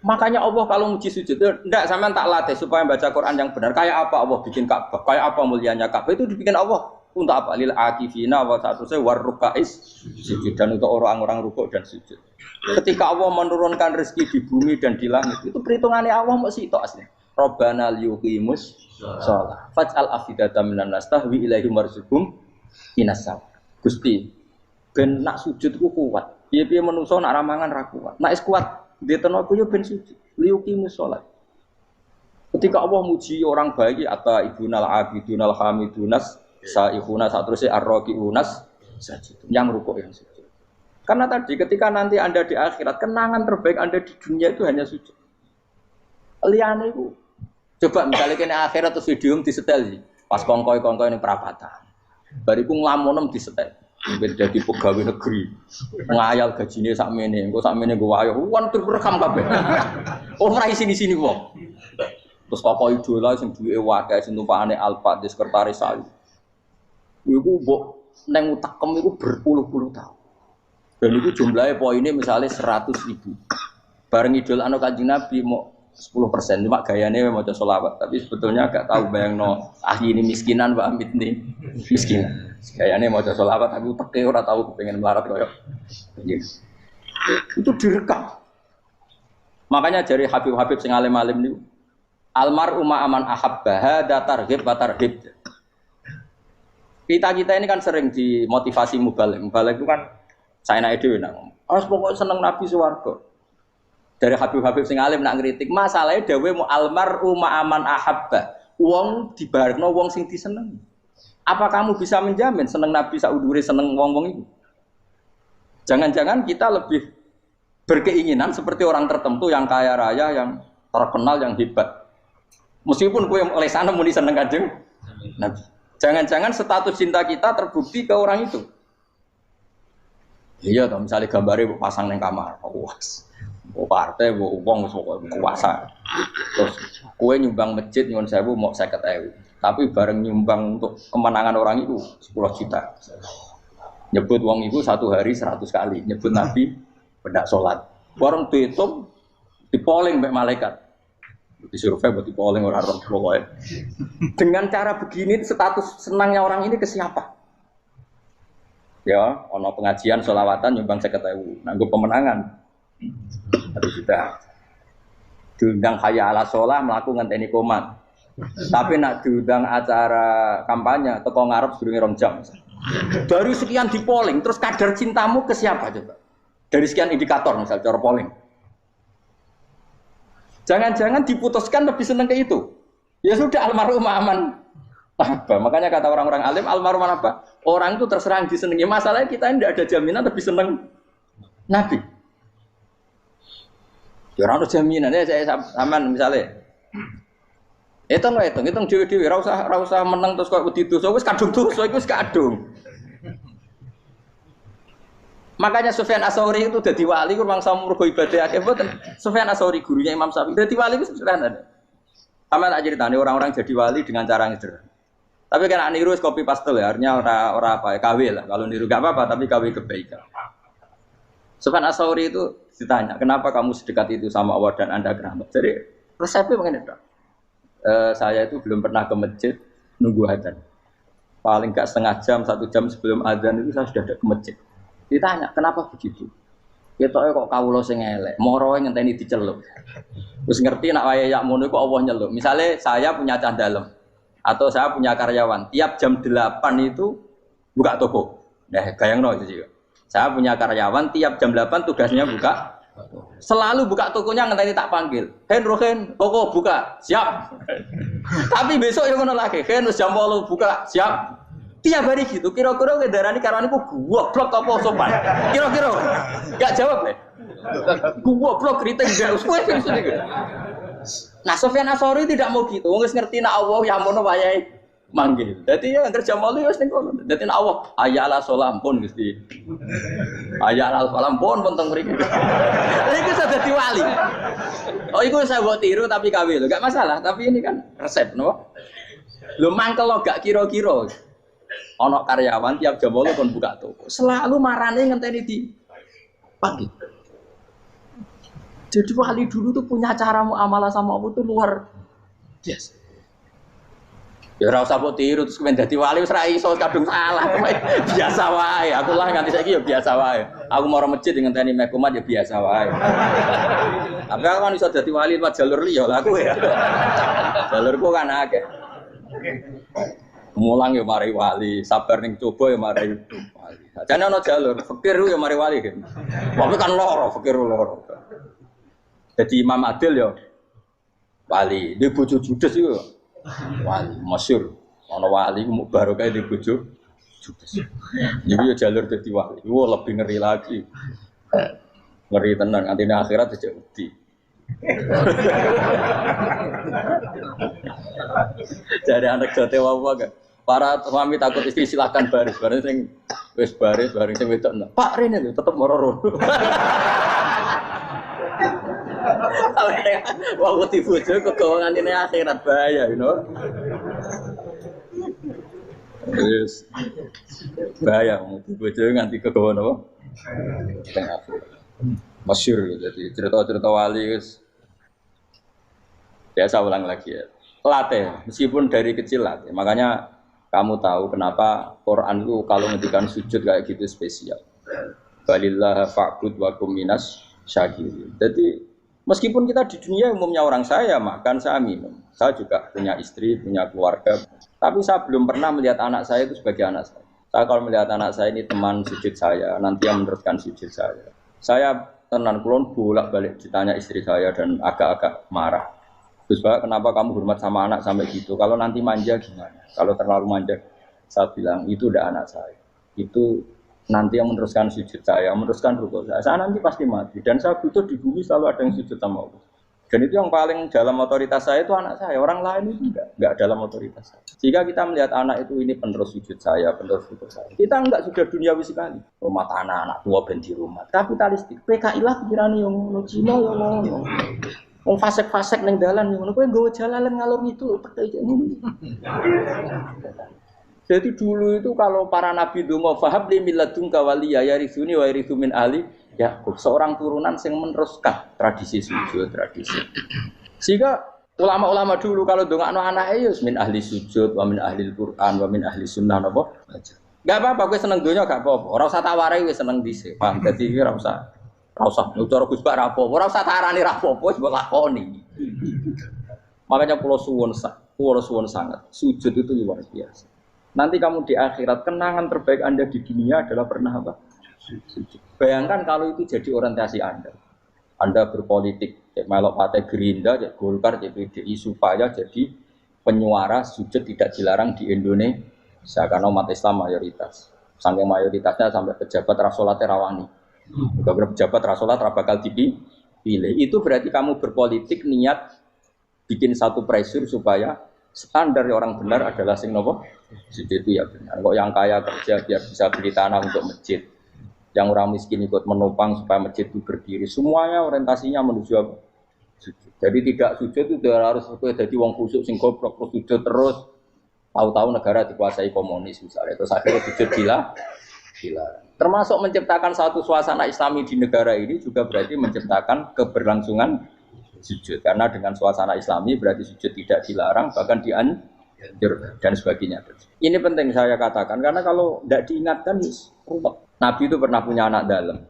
Makanya Allah kalau muji sujud, enggak sampean tak latih supaya baca Quran yang benar. Kayak apa Allah bikin Ka'bah? Kayak apa mulianya Ka'bah? Itu dibikin Allah untuk apa? Lil akifina wa satusai warrukais sujud, dan untuk orang-orang rukuk dan sujud. Ketika Allah menurunkan rezeki di bumi dan di langit, itu perhitungannya Allah masih itu asli. Rabbana liyuqimus shalah faj'al afidatan minan nas tahwi ilaihim warzuqhum minas sama. Gusti, ben nak sujud ku kuat. Piye-piye menungso nak ramangan ra kuat. Nak is kuat dia tenaga yo ben sujud, liyuqimus shalah. Ketika Allah muji orang baik atau ibunal abidunal hamidunas saihuna satrusnya arroqiunas sajid, yang rukuk yang sujud. Karena tadi ketika nanti Anda di akhirat, kenangan terbaik Anda di dunia itu hanya sujud. Liyane itu coba misalnya kene akhirat terus video disetel pas kongkoi ini perapatan. Bariku nglamonem disetel. Beda di pegawai negeri, ngayal gajinya sakmene, engko sakmene gue wayo, wan terekam kabeh. Oh ora sini wong. Terus tokoh idola sing duwe wae sing tumpakane Alfa di sekretaris saya. Iku mbok neng utakem iku berpuluh-puluh tahun. Dan itu jumlahnya poinnya misalnya 100.000. Bareng idol anu Kanjeng Nabi mau 10%, cuma gayanya maca sholawat, tapi sebetulnya agak tahu bayangno ahli ini miskinan, Mbak Amit nih miskinan. Gayanya maca sholawat, aku teke ora tahu kepengen melarat koyo. Itu direkam. Makanya dari Habib-habib sing alim-alim niku almar'u ma'aman ahabba hada targhib wa tarhib. Kita ini kan sering dimotivasi mubaligh. Mubaligh itu kan saya naik dhewe nang. Harus pokoknya seneng Nabi swarga. Dari Habib-habib sing alim nak ngritik, masalahnya dawe mu almar'u ma'aman ahabba. Wong dibarengno wong sing diseneng. Apa kamu bisa menjamin seneng Nabi saudure seneng wong-wong itu? Jangan-jangan kita lebih berkeinginan seperti orang tertentu yang kaya raya, yang terkenal, yang hebat. Meskipun kowe oleh sana muni seneng Kanjeng Nabi. Jangan-jangan status cinta kita terbukti ke orang itu. Iya, toh misalnya gambarnya pasang neng kamar, puas. Partai, uang, kuasa. Terus, kue nyumbang masjid nyuwun sewu mau 50.000. Tapi bareng nyumbang untuk kemenangan orang itu 10 juta. Nyebut uang itu satu hari 100 kali. Nyebut Nabi benda sholat. Bareng dihitung, dipoling mbak malaikat. Disurvei buat dipoling orang-orang pokoknya. Dengan cara begini status senangnya orang ini ke siapa? Ya, ono pengajian sholawatan nyumbang 50.000. Nanggup pemenangan. Harus sudah diundang hayya ala sholah melakukan teknik komat. Tapi nak diundang acara kampanye teko ngarep sedurunge 2 jam. Dari sekian di polling, terus kadar cintamu ke siapa coba? Dari sekian indikator misal cara polling. Jangan-jangan diputuskan lebih seneng ke itu. Ya sudah almarhum aman. Apa? Makanya kata orang-orang alim almarhum apa? Orang itu terserah disenangi. Masalahnya kita ini tidak ada jaminan lebih seneng Nabi. Ya orang ada jaminan ya saya aman misalnya. Hitung dewi-dewi, rasa menang terus kok wedi dosa wis kadung dosa iku wis kadung. Makanya Sufyan Ats-Tsauri itu dadi wali ku mangsa mergo ibadah akeh mboten. Sufyan Ats-Tsauri gurunya Imam Syafi'i dadi wali ku sederhana. Sama tak ceritane orang-orang jadi wali dengan cara yang sederhana. Tapi kan niru copy paste ya, artinya ora apa ya KW lah. Kalau niru gak apa-apa tapi KW kebaikan. Sufyan Ats-Tsauri itu ditanya, kenapa kamu sedekat itu sama Allah dan Anda keramat? Jadi resepnya begini dok. Saya itu belum pernah ke masjid nunggu adzan. Paling gak setengah jam, 1 jam sebelum adzan itu saya sudah ada ke masjid. Ditanya, kenapa begitu? Ketoke kok kawula sing elek, moroe ngenteni diceluk. Terus ngerti nak wayahe yak ngono kok Allah nyeluk. Misalnya saya punya cah dalem atau saya punya karyawan, tiap jam 8 itu buka toko. Nah, bayangno itu juga. Saya punya karyawan tiap jam 8 tugasnya buka. Selalu buka tokonya ngenteni tak panggil. Rohen, toko buka, siap. Tapi besok yang ngono lagi, wis jam 8 buka, siap. Tiap hari gitu. Kira-kira ngendarani karwane ku goblok apa sopan. Kira-kira. Enggak jawab ya. Goblok kritik ndak usah sing. Nah, Sufyan Ats-Tsauri tidak mau gitu. Wong wis ngerti nek Allah yang ngono wayahe manggil. Dadi ya kerja malu wis ning kono. Dadi nek Allah ayala salam pun Gusti. Ayala salam pun teng mriki. Lha iku sudah dadi wali. Oh iku saya buat tiru tapi KW lho, gak masalah. Tapi ini kan resep, no? Lho mangkel lo gak kira-kira. Ono karyawan tiap jam 8 kon buka toko. Selalu marane ngenteni di pagi. Jadi wali dulu tuh punya cara muamalah sama Allah tuh luar biasa. Ya ora usah mbok tiru terus kemen dadi wali wis ra iso kadung salah. Biasa wae. Aku lah nganti saiki ya biasa wae. Aku mau masjid ngenteni mek umat ya biasa wae. Tapi aku kan iso dadi wali lewat jalur liya lah aku ya. Jalurku kan akeh. Mulang ya mari wali, sabar ning coba ya mari wali. Jane ana jalur fakir ya mari wali kan. Tapi kan loro, fakir loro. Jadi Imam Adil ya wali, di bojo judes iku wali masyhur. Ana wali mu barokah di bojo judes. Jadi ya jalur dadi wali. Wo lebih ngeri lagi. Ngeri tenan antine akhirat aja wedi. Jadi anak jote apa kan? Para suami takut istri silakan baris, bareng sing wis baris, bareng sing wedok. Pak Rene lho tetep moro-moro. Waktu dibujuk kegawangan ini akhirat bahaya, you know. Yes. Bahaya, dibujuk nganti kegawangan apa? Tengah akhirat. Masyhur jadi cerita-cerita wali guys. Biasa ulang lagi ya. Latih, meskipun dari kecil latih. Makanya kamu tahu kenapa Quran itu kalau ngendikan sujud kayak gitu spesial. Balillah fa'bud wa kum minas syakirin. Jadi meskipun kita di dunia umumnya orang saya makan, saya minum. Saya juga punya istri, punya keluarga. Tapi saya belum pernah melihat anak saya itu sebagai anak saya. Saya kalau melihat anak saya ini teman sujud saya, nanti yang meneruskan sujud saya. Saya tenan kulon bolak-balik ditanya istri saya dan agak-agak marah. Gus Pak, kenapa kamu hormat sama anak sampai gitu? Kalau nanti manja gimana? Kalau terlalu manja, saya bilang itu udah anak saya. Itu nanti yang meneruskan sujud saya, meneruskan rukuk saya. Saya nanti pasti mati dan saya butuh di bumi selalu ada yang sujud sama Allah. Dan itu yang paling dalam otoritas saya itu anak saya. Orang lain itu enggak dalam otoritas saya. Jika kita melihat anak itu ini penerus sujud saya, penerus rukuk saya. Kita enggak sudah duniawi sekali. Rumah tanah, anak tua ben di rumah. Kapitalistik. PKI lah pikiran yang ngono, Cina yang ngono. Wong fasek-fasek ning dalan ngono kowe nggawa jalalan ngalor itu petek ngono. Jadi dulu itu kalau para nabi donga fahab li milladunka waliya yarisuni wa yarithu min ahli Yakub, seorang turunan yang meneruskan tradisi sujud, tradisi. Sehingga ulama-ulama dulu kalau dongakno anake ya min ahli sujud, wa min ahli Quran, wa min ahli sunnah napa? Enggak apa-apa kowe seneng donya gak apa-apa. Ora usah tak warai wis seneng dhisik. Paham? Dadi ora usah. Ora usah cara Gus Bak ra apa-apa. Ora usah tak arani ra apa-apa wis mbok lakoni. Makanya kula suwun sangat. Sujud itu luar biasa. Nanti kamu di akhirat kenangan terbaik Anda di dunia adalah pernah apa? Sujud. Bayangkan kalau itu jadi orientasi Anda. Anda berpolitik, melok partai Gerindra, Golkar, PDI supaya jadi penyuara sujud tidak dilarang di Indonesia karena umat Islam mayoritas. Saking mayoritasnya sampai pejabat rasolat rawani. Beberapa pejabat rasolat bakal dipilih. Itu berarti kamu berpolitik niat bikin satu pressure supaya standar orang benar adalah sing nopo. Sujud itu ya benar. Kok yang kaya kerja biar bisa beli tanah untuk masjid. Yang orang miskin ikut menopang supaya masjid itu berdiri. Semuanya orientasinya menuju apa? Sujud. Jadi tidak sujud itu harus jadi wong khusyuk sing goblok terus sujud terus. Tahu-tahu negara dikuasai komunis misalnya. Terus akhirnya sujud gila. Termasuk menciptakan satu suasana Islami di negara ini juga berarti menciptakan keberlangsungan sujud. Karena dengan suasana Islami berarti sujud tidak dilarang bahkan dianjurkan dan sebagainya. Ini penting saya katakan karena kalau tidak diingatkan ruwet. Nabi itu pernah punya anak dalam.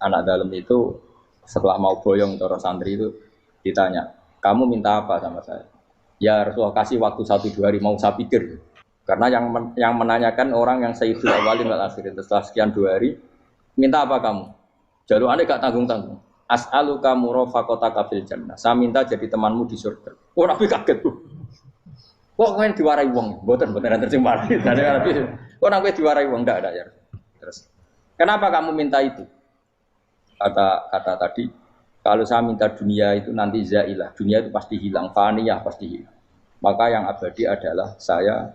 Anak dalam itu setelah mau boyong cara santri itu ditanya, kamu minta apa sama saya? Ya Rasulullah kasih waktu 1-2 hari mau saya pikir. Karena yang menanyakan orang yang sayyidul awalin wal akhirin. Setelah sekian 2 hari, minta apa kamu? Jaluannya gak tanggung-tanggung. As'aluka murafaqataka fil jannah. Saya minta jadi temanmu di surga. Oh Nabi kaget tuh. Kok kalian diwarai wong? Mboten terjemah. Kok Nabi diwarai wong? Enggak ada ya. Terus kenapa kamu minta itu? Kata tadi, kalau saya minta dunia itu nanti zailah, dunia itu pasti hilang, faniyah pasti hilang. Maka yang abadi adalah saya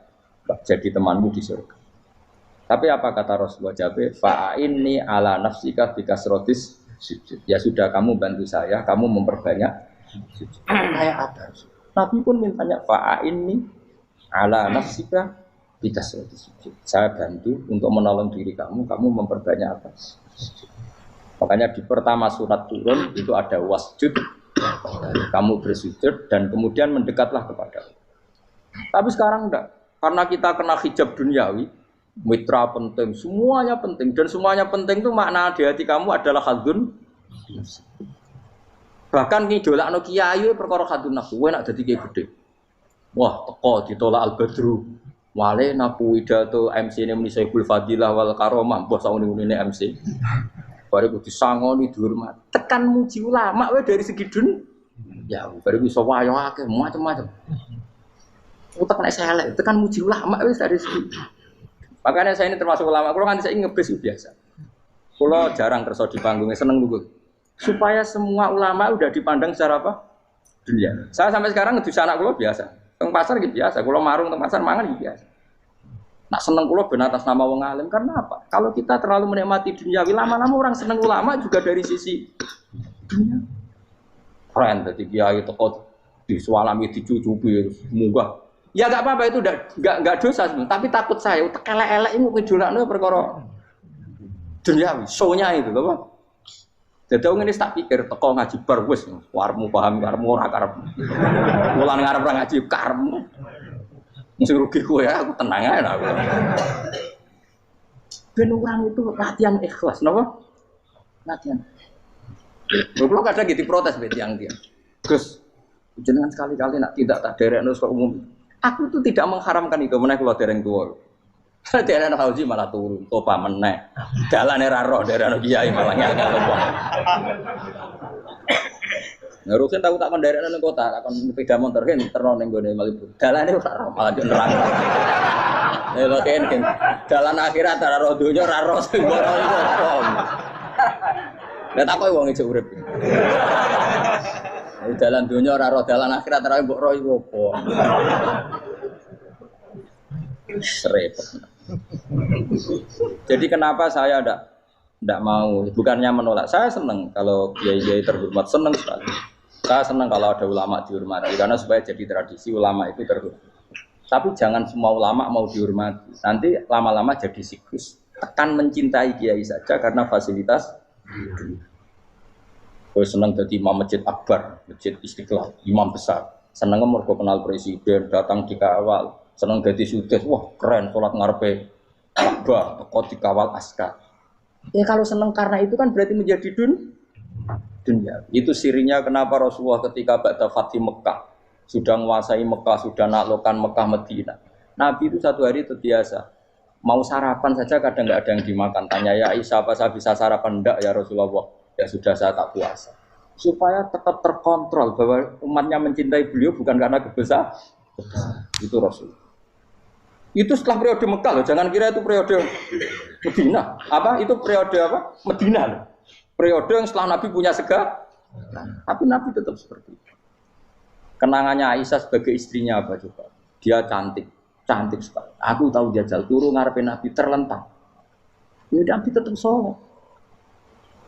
jadi temanmu di surga. Tapi apa kata Rasulullah Jabir? Fa'inni ala nafsika bikasrotis sujud. Ya sudah, kamu bantu saya, kamu memperbanyak sujud. Kayak apa? Nabi pun mintanya fa'inni ala nafsika bikasrotis sujud. Saya bantu untuk menolong diri kamu, kamu memperbanyak apa? Sujud. Makanya di pertama surat turun itu ada wasjud, kamu bersujud dan kemudian mendekatlah kepada Allah. Tapi sekarang enggak, karena kita kena hijab duniawi, mitra penting, semuanya penting, dan semuanya penting itu makna di hati kamu adalah hadun. Bahkan ngidolakno kiai perkara hadun nafsu, kowe nak dadi kiai gede. Wah, teko ditolak Al-Badru. Wale napu pidato MC ne muni Saiful Fadilah wal Karomah, mbah sauni-unine MC. Bare kudu disangoni dihormat. Tekan muji ulama wae dari segi ya, bare iso wayo akeh macam-macam. Utek nek elek, tekan muji ulama wis dari segi. Makanya saya ini termasuk ulama, kalau nanti saya ngebes biasa. Kalau jarang kerja di panggungnya, seneng dulu. Supaya semua ulama udah dipandang secara apa? Dunia. Saya sampai sekarang ngedus anak kalau biasa. Teng pasar gitu biasa. Kalau marung teng pasar mangan gitu biasa. Nak seneng kalau benar atas nama wong alim karena apa? Kalau kita terlalu menikmati dunia, lama-lama orang seneng ulama juga dari sisi dunia. Keren, jadi kiai teko disualami dicucupi, munggah. Ya enggak apa-apa itu enggak dosa sebenarnya, tapi takut saya elek-elek ini ngejolakno perkara duniawi, show-nya itu lho, Pak. Dadi wong ini tak pikir teko ngaji bar wis warmu paham karepmu ora karep. Mulan ngarep ora ngaji karepmu. Sing rugi kowe ya, aku tenang ae aku. Ben orang itu latihan ikhlas, napa? Latihan. Lho kadang gitu protes mbek tiyang-tiyang. Gus, jenengan sekali-kali nak tidak tak derekno sekolah umum. Aku tuh tidak mengharamkan itu, meneh kula dereng tuwa. Dereng haji malah turun, topa meneh. Dalane ra roh dereng kiai malah ngel-ngel wong. Ngurusin tahu tak kendaraan nang kota, takon sepeda motor kan terno ning gone Malibu. Dalane ora roh malah yo nerang. Lha kan dalan akhirat ora roh donya ora roh sing ora iku apa. Lah tak koyo wong ijo urip. Dalan dunia ora roh dalan akhirat ora mbok roh iku apa. Repot. Jadi kenapa saya ndak mau, bukannya menolak. Saya senang kalau kiai-kiai terhormat, senang sekali. Saya senang kalau ada ulama dihormati karena supaya jadi tradisi ulama itu terhormat. Tapi jangan semua ulama mau dihormati. Nanti lama-lama jadi siklus. Tekan mencintai kiai saja karena fasilitas. Gue senang jadi imam masjid akbar, masjid Istiqlal, imam besar. Senang mergo kenal presiden, datang dikawal. Senang jadi sudes, wah keren, sholat ngarepe Ka'bah, teko dikawal askar. Ya kalau senang karena itu kan berarti menjadi dunia. Itu sirinya kenapa Rasulullah ketika ba'da Fathi Mekah sudah menguasai Mekah, sudah naklukkan Mekah Madinah. Nabi itu satu hari itu biasa. Mau sarapan saja kadang nggak ada yang dimakan. Tanya ya Aisyah, apa saya bisa sarapan? Enggak ya Rasulullah. Ya sudah saya tak puasa. Supaya tetap terkontrol bahwa umatnya mencintai beliau bukan karena kebesaran. Itu Rasul. Itu setelah periode Mekah loh. Jangan kira itu periode Medina. Apa? Itu periode apa? Medina loh. Periode yang setelah Nabi punya segala. Tapi Nabi tetap seperti itu. Kenangannya Aisyah sebagai istrinya apa coba? Dia cantik sekali. Aku tahu jajal turu ngarepin Nabi terlentang. Ya Nabi tetap sholat.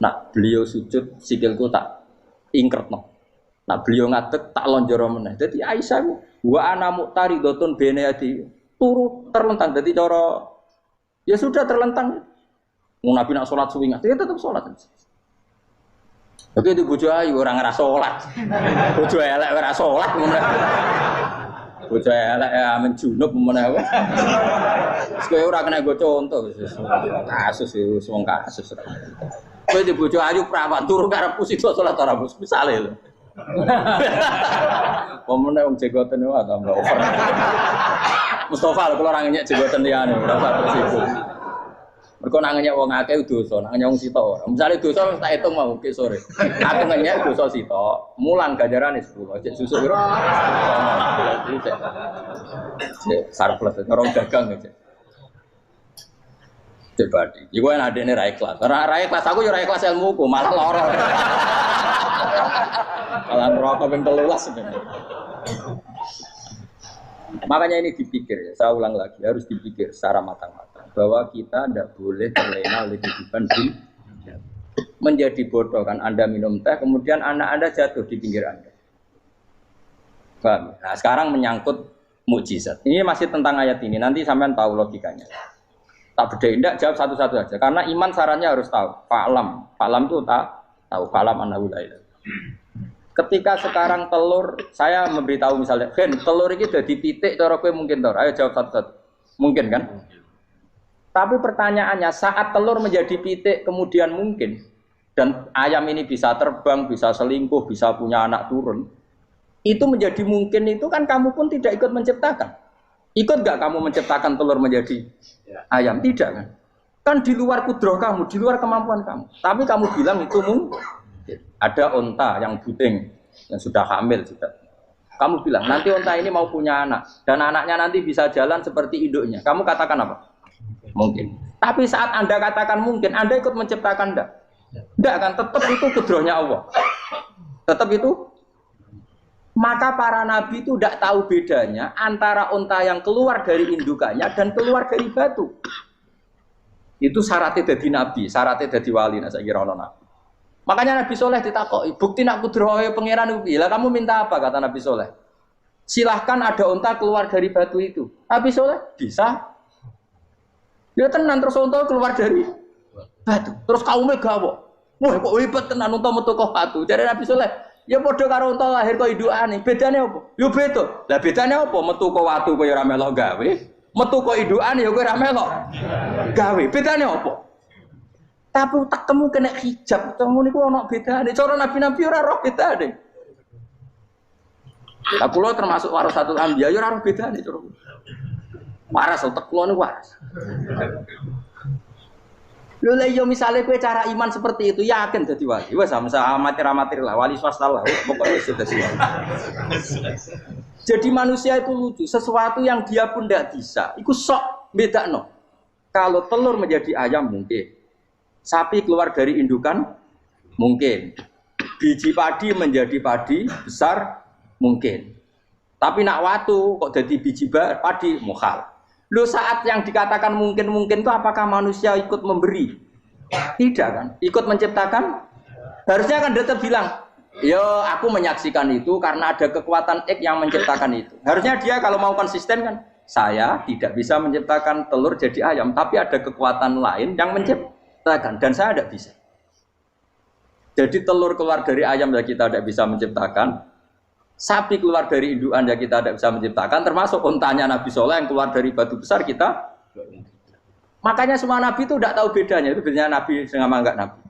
Nah beliau sujud sikilku tak ingkretno. Nah beliau ngadeg tak lonjoro meneh. Jadi Aisyah wa ana muqtaridotun bene adi turu terlentang. Jadi cara ya sudah terlentang. Nabi nak sholat suwingat, dia tetap sholat. Oke itu bojo ayu orang ngerasa sholat. Bojo elek ora sholat ngono. Bojo elek ya menjunub menawa. Kowe ora kena go contoh kasus itu wong kasus. Kowe di bojo ayu prawan turu karepku sida salat ora bos misale lho. Pomone wong jegoten wae tambah over. Mustofa lho kula ora ngenyek jegoten liyane ora usah situ. Mergo nang ngenyek wong akeh dosa, nang ngenyek wong sitok ora. Misale dosa tak hitung mau ke sore. Aku ngenyek dosa sitok, mulang ganjarane 10. Cek susu piro? Cek surplus orang dagang aja. Cek badi. Iku enak adene ra ikhlas. Ra ikhlas aku yo ra ikhlas ilmuku, malah lara. Malah rokok ping 13 sebenarnya. Makanya ini dipikir ya, saya ulang lagi harus dipikir secara matang-matang bahwa kita tidak boleh terlena oleh kehidupan dunia. Menjadi bodoh kan Anda minum teh kemudian anak Anda jatuh di pinggir Anda. Paham? Nah, sekarang menyangkut mukjizat. Ini masih tentang ayat ini. Nanti sampean tahu logikanya. Tak bedain, tidak jawab satu-satu aja. Karena iman sarannya harus tahu. Fa'lam. Fa'lam itu tak tahu. Fa'lam annahu la ilaha. Ketika sekarang telur, saya memberitahu misalnya, Gen, telur ini udah dipitik, cara kowe mungkin tor. Ayo jawab satu-satu. Mungkin kan? Tapi pertanyaannya, saat telur menjadi pitik kemudian mungkin, dan ayam ini bisa terbang, bisa selingkuh, bisa punya anak turun, itu menjadi mungkin itu kan kamu pun tidak ikut menciptakan. Ikut gak kamu menciptakan telur menjadi ayam? Tidak kan? Kan di luar kudroh kamu, di luar kemampuan kamu. Tapi kamu bilang itu mungkin. Ada onta yang buding, yang sudah hamil sudah. Kamu bilang nanti onta ini mau punya anak dan anaknya nanti bisa jalan seperti induknya. Kamu katakan apa? Mungkin. Tapi saat Anda katakan mungkin, Anda ikut menciptakan enggak? Enggak kan? Tetap itu kudrohnya Allah. Tetap itu. Maka para nabi itu tidak tahu bedanya antara onta yang keluar dari indukannya dan keluar dari batu. Itu syaratnya jadi nabi, syaratnya jadi wali. Nah, saya kira orang nabi. Makanya Nabi Soleh ditakoki, bukti nak kudrohe pangeran ubi. Lah kamu minta apa kata Nabi Soleh? Silahkan ada unta keluar dari batu itu. Nabi Soleh bisa. Ya tenan terus unta keluar dari batu. Terus kaumnya gawo. Wah kok hebat tenan unta metu kok batu. Jadi Nabi Soleh, ya padha karo unta lahir kok indukane. Bedane apa? Yo beda. Lah bedane apa? Metu kok watu kok ora melok gawe. Metu kok indukane ya kowe ora melok gawe. Bedane apa? Tapi utakmu kena hijab, utakmu niku ana bedane. Cara nabi-nabi ora roh bedane. Lah kula termasuk warasatul anbiya ya ora roh bedane cara. Waras utek kula niku waras. Lho lha yo misale kowe cara iman seperti itu yakin dadi wali. Wes sama amatir-amatir lah, wali swasta lah. Pokoknya sudah siap. Jadi manusia itu lucu, sesuatu yang dia pun tidak bisa. Iku sok bedakno. Kalau telur menjadi ayam mungkin. Sapi keluar dari indukan mungkin, biji padi menjadi padi besar mungkin, tapi nak watu kok jadi biji padi mukhal. Lo saat yang dikatakan mungkin itu apakah manusia ikut memberi? Tidak kan? Ikut menciptakan? Harusnya kan tetap bilang, yo aku menyaksikan itu karena ada kekuatan X yang menciptakan itu. Harusnya dia kalau mau konsisten kan, saya tidak bisa menciptakan telur jadi ayam, tapi ada kekuatan lain yang menciptakan. Dan saya tidak bisa. Jadi telur keluar dari ayam ya kita tidak bisa menciptakan. Sapi keluar dari indukan ya kita tidak bisa menciptakan. Termasuk untanya Nabi Soleh yang keluar dari batu besar kita. Makanya semua Nabi itu tidak tahu bedanya. Itu bedanya Nabi sama enggak Nabi.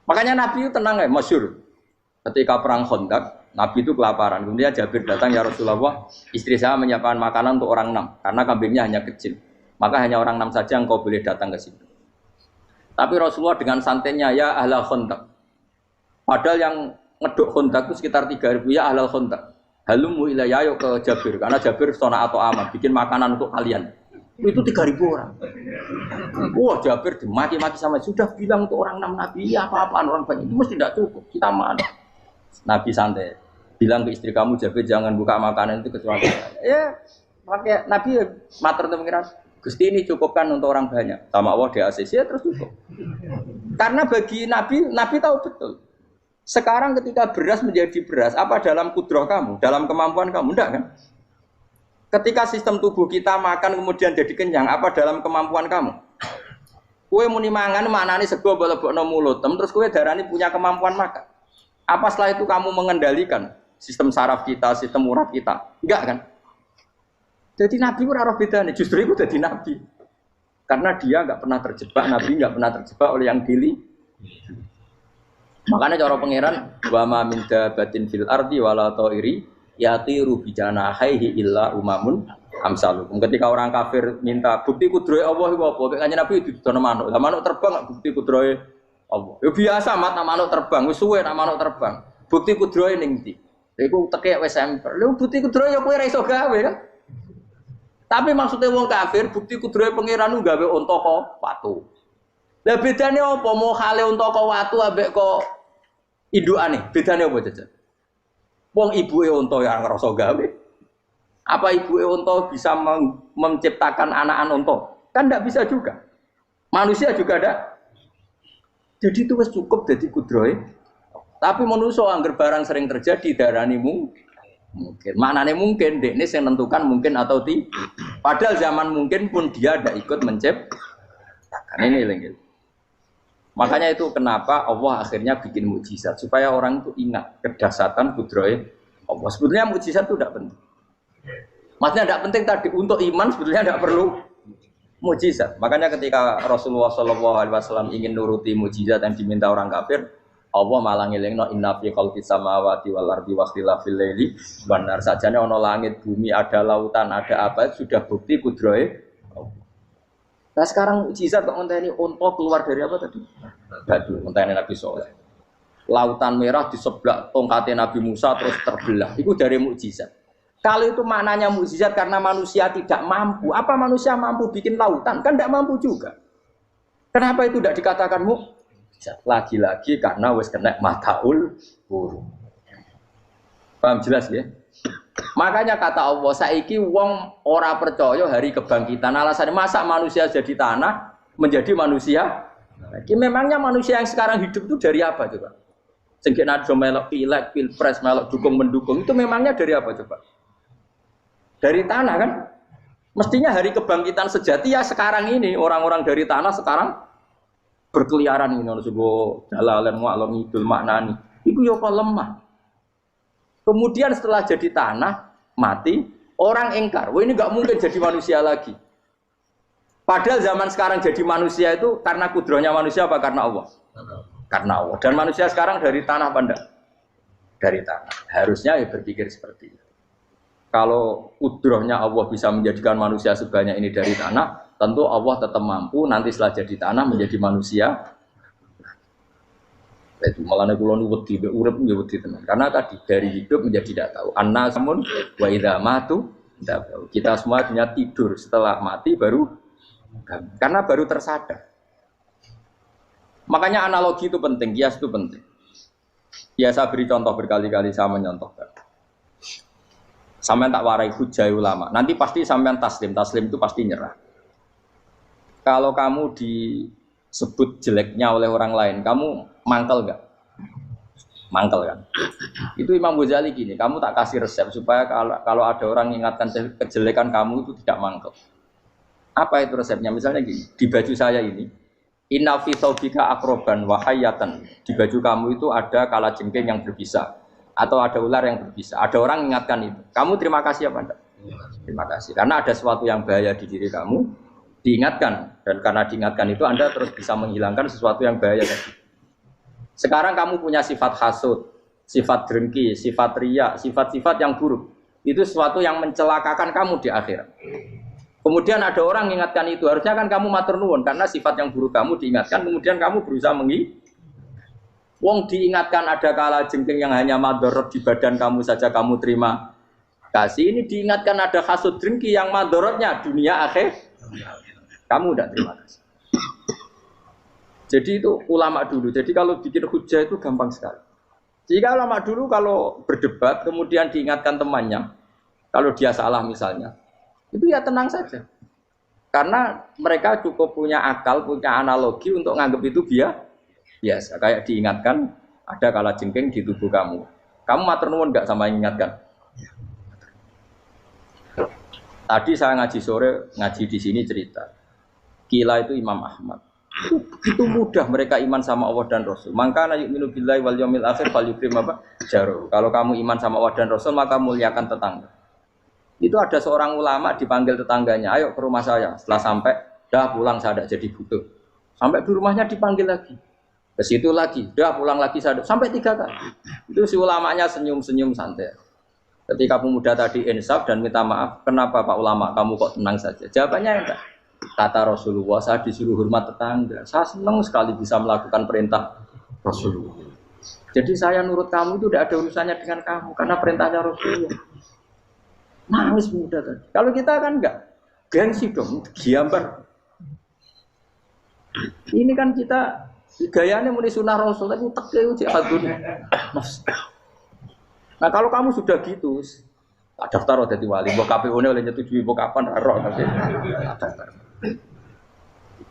Makanya Nabi itu tenang ya, masyhur. Ketika perang Khandaq, Nabi itu kelaparan. Kemudian Jabir datang, ya Rasulullah, istri saya menyiapkan makanan untuk orang 6. Karena kambingnya hanya kecil. Maka hanya orang 6 saja yang kau boleh datang ke sini. Tapi Rasulullah dengan santainya ya ahlal Khandaq. Padahal yang ngeduk Khandaq itu sekitar 3.000 ya ahlal Khandaq. Halumu ilayya yuk ke Jabir karena Jabir sona atau aman bikin makanan untuk kalian. Itu 3.000 orang. Wah Jabir dimaki-maki sama sudah bilang untuk orang 6 nabi ya apa-apaan orang banyak itu mesti tidak cukup. Kita mana? Nabi santai bilang ke istri kamu Jabir jangan buka makanan itu kecuali ya pakai Nabi matur pengiran. Gusti ini cukupkan untuk orang banyak. Sama Allah di ACC ya terus cukup. Karena bagi Nabi, Nabi tahu betul. Sekarang ketika beras menjadi beras, apa dalam kudroh kamu? Dalam kemampuan kamu? Enggak kan? Ketika sistem tubuh kita makan kemudian jadi kenyang, apa dalam kemampuan kamu? Kue muni mangan maknane sego bolebokno mulut, terus kue darani punya kemampuan makan. Apa setelah itu kamu mengendalikan sistem saraf kita, sistem urat kita? Enggak kan? Jadi Nabi itu ora beda nih, justru itu jadi Nabi. Karena dia nggak pernah terjebak, Nabi nggak pernah terjebak oleh yang dili. Makanya cara pangeran, wa ma min dabatin fil ardi wala ta'iri yatiru bi janahihi illa umamun amsalukum. Ketika orang kafir minta bukti kudrohe Allah iku apa? Kanjeng Nabi didono manuk. Lah manuk terbang bukti kudrohe Allah. Ya biasa mat manuk terbang, wis suwe nak manuk terbang. Bukti kudrohe ning ndi? Iku tekek wis semper. Lha bukti kudrohe ya kowe ora iso gawe kan? Tapi maksudnya wong kafir bukti kudrohe pangeran gawe unta kok watu. Lah bedane apa? Mau khale unta kok watu ambek kok indukane. Bedane apa jajan? Wong ibuke unta ya ngrasa gawe. Apa ibu unta bisa menciptakan anak-anak unta? Kan tidak bisa juga. Manusia juga ada. Jadi itu cukup jadi kudroy. Tapi manusia angger barang sering terjadi darani mungkin. Maknanya mungkin, ini yang menentukan mungkin atau tidak. Padahal zaman mungkin pun dia tidak ikut menciptakan. Ini lagi. Makanya itu kenapa Allah akhirnya bikin mukjizat supaya orang itu ingat kedahsyatan kudroy Allah. Sebetulnya mukjizat itu tidak penting. Maksudnya tidak penting tadi untuk iman sebetulnya tidak perlu mukjizat. Makanya ketika Rasulullah SAW ingin nuruti mukjizat yang diminta orang kafir, Allah malah ngelingno inna fi khalqis samawati wal ardi wa ikhtilafil laili wan nar. Sajane ana langit, bumi, ada lautan, ada apa sudah bukti kudrohe. Nah sekarang mukjizat kok ngenteni unta keluar dari apa tadi? Batu, ngenteni Nabi Saleh. Lautan merah di sebelah tongkatnya Nabi Musa terus terbelah. Itu dari mukjizat. Kalau itu maknanya mukjizat karena manusia tidak mampu. Apa manusia mampu bikin lautan? Kan tidak mampu juga. Kenapa itu tidak dikatakan mukjizat? Lagi-lagi karena wis kena mataul huruf. Paham jelas ya? Makanya kata Allah, saiki wong ora percaya hari kebangkitan. Alasannya masa manusia jadi tanah menjadi manusia? Memangnya manusia yang sekarang hidup itu dari apa coba? Sengke nado melok pilek, pilpres, melok dukung mendukung itu memangnya dari apa coba? Dari tanah kan? Mestinya hari kebangkitan sejati ya sekarang ini orang-orang dari tanah sekarang berkeliaran ini ono sego dalalan mu'allam idul maknani. Iku yo kok lemah. Kemudian setelah jadi tanah, mati, orang engkar. Wah ini nggak mungkin jadi manusia lagi. Padahal zaman sekarang jadi manusia itu karena kudrohnya manusia apa karena Allah? Karena Allah. Dan manusia sekarang dari tanah apa enggak? Dari tanah. Harusnya ya berpikir seperti itu. Kalau kudrohnya Allah bisa menjadikan manusia sebanyak ini dari tanah, tentu Allah tetap mampu nanti setelah jadi tanah menjadi manusia. Itu malah kula nu wedi urip ya wedi tenan. Karena tadi dari hidup menjadi tidak tahu. Annasamun wa idza matu tahu. Kita semua hanya tidur setelah mati baru karena baru tersadar. Makanya analogi itu penting, kias itu penting. Ya saya beri contoh berkali-kali saya menyontohkan. Sampean tak warai hujah ulama. Nanti pasti sampean taslim itu pasti nyerah. Kalau kamu disebut jeleknya oleh orang lain, kamu mangkel enggak? Mangkel kan? Itu Imam Ghazali gini, kamu tak kasih resep supaya kalau ada orang mengingatkan kejelekan kamu itu tidak mangkel. Apa itu resepnya? Misalnya gini, di baju saya ini, inna fi thawbika akroban wa hayatan. Di baju kamu itu ada kalajengking yang berbisa atau ada ular yang berbisa. Ada orang mengingatkan itu. Kamu terima kasih apa enggak? Terima kasih. Karena ada sesuatu yang bahaya di diri kamu, diingatkan. Dan karena diingatkan itu Anda terus bisa menghilangkan sesuatu yang bahaya tadi. Sekarang kamu punya sifat hasud, sifat dengki, sifat riya, sifat-sifat yang buruk. Itu sesuatu yang mencelakakan kamu di akhirat. Kemudian ada orang mengingatkan itu. Harusnya kan kamu matur nuwun karena sifat yang buruk kamu diingatkan. Kemudian kamu berusaha Wong diingatkan ada kalajengking yang hanya madorot di badan kamu saja kamu terima kasih. Ini diingatkan ada hasud dengki yang madorotnya dunia akhir. Kamu tidak terima kasih. Jadi itu ulama dulu. Jadi kalau bikin hujah itu gampang sekali. Jika ulama dulu kalau berdebat kemudian diingatkan temannya, kalau dia salah misalnya, itu ya tenang saja. Karena mereka cukup punya akal, punya analogi untuk nganggap itu biasa. Kayak diingatkan ada kalajengking di tubuh kamu. Kamu matur nuwun enggak sama ingatkan? Tadi saya ngaji sore, ngaji di sini cerita. Kila itu Imam Ahmad. Itu mudah mereka iman sama Allah dan Rasul. Maka yu'minu billahi wal yaumil akhir falyukrim apa? Jaru. Kalau kamu iman sama Allah dan Rasul maka muliakan tetangga. Itu ada seorang ulama dipanggil tetangganya, ayo ke rumah saya. Setelah sampai, dah pulang saya tidak jadi butuh. Sampai di rumahnya dipanggil lagi. Ke situ lagi, dah pulang lagi saya sampai 3 kali. Itu si ulamanya senyum-senyum santai. Ketika pemuda tadi insaf dan minta maaf, kenapa Pak Ulama kamu kok tenang saja? Jawabannya enggak. Kata Rasulullah, saya disuruh hormat tetangga. Saya senang sekali bisa melakukan perintah Rasulullah. Jadi saya nurut kamu itu tidak ada urusannya dengan kamu, karena perintahnya Rasulullah. Nangis muda tadi. Kalau kita kan enggak, gengsi dong, giambar. Ini kan kita gayanya muni sunah Rasul, tapi tekeu jihadun. Nah kalau kamu sudah gitu, Tak daftar dadi wali, mbok KPU-ne oleh nyetujui mbok kapan ora tapi daftar.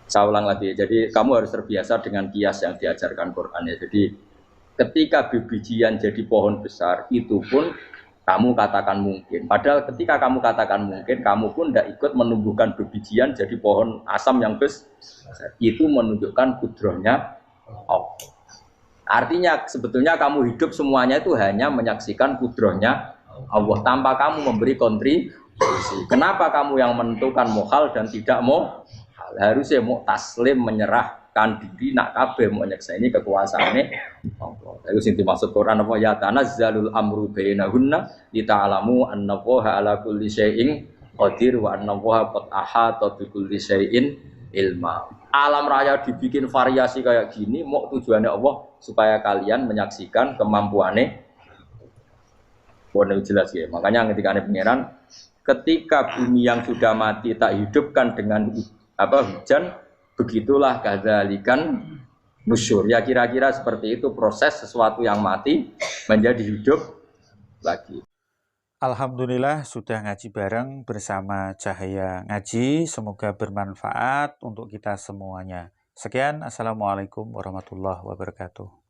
Saya ulang lagi, jadi kamu harus terbiasa dengan kias yang diajarkan Quran ya. Jadi ketika bijian jadi pohon besar, itu pun kamu katakan mungkin. Padahal ketika kamu katakan mungkin, kamu pun tidak ikut menumbuhkan bijian jadi pohon asam yang besar. Itu menunjukkan kudrohnya Allah. Artinya sebetulnya kamu hidup semuanya itu hanya menyaksikan kudrohnya Allah tanpa kamu memberi kontribusi. Kenapa kamu yang menentukan mohal dan tidak mau? Harusnya mau taslim menyerahkan diri nak kabeh mau nyekseni kekuasaane Allah. Itu sing dimaksud Quran apa ya tanazzalul amru bainahunna lita'lamu annallaha ala kulli syai'in qadir wa annallaha qad ahata bi kulli syai'in ilma. Alam raya dibikin variasi kayak gini mau tujuannya Allah supaya kalian menyaksikan kemampuannya. Boleh jelas ya. Makanya ketika ada pangeran, ketika bumi yang sudah mati tak hidupkan dengan hujan, begitulah kadzalikan nusyur. Ya kira-kira seperti itu proses sesuatu yang mati menjadi hidup lagi. Alhamdulillah sudah ngaji bareng bersama Cahaya Ngaji. Semoga bermanfaat untuk kita semuanya. Sekian, Assalamualaikum warahmatullahi wabarakatuh.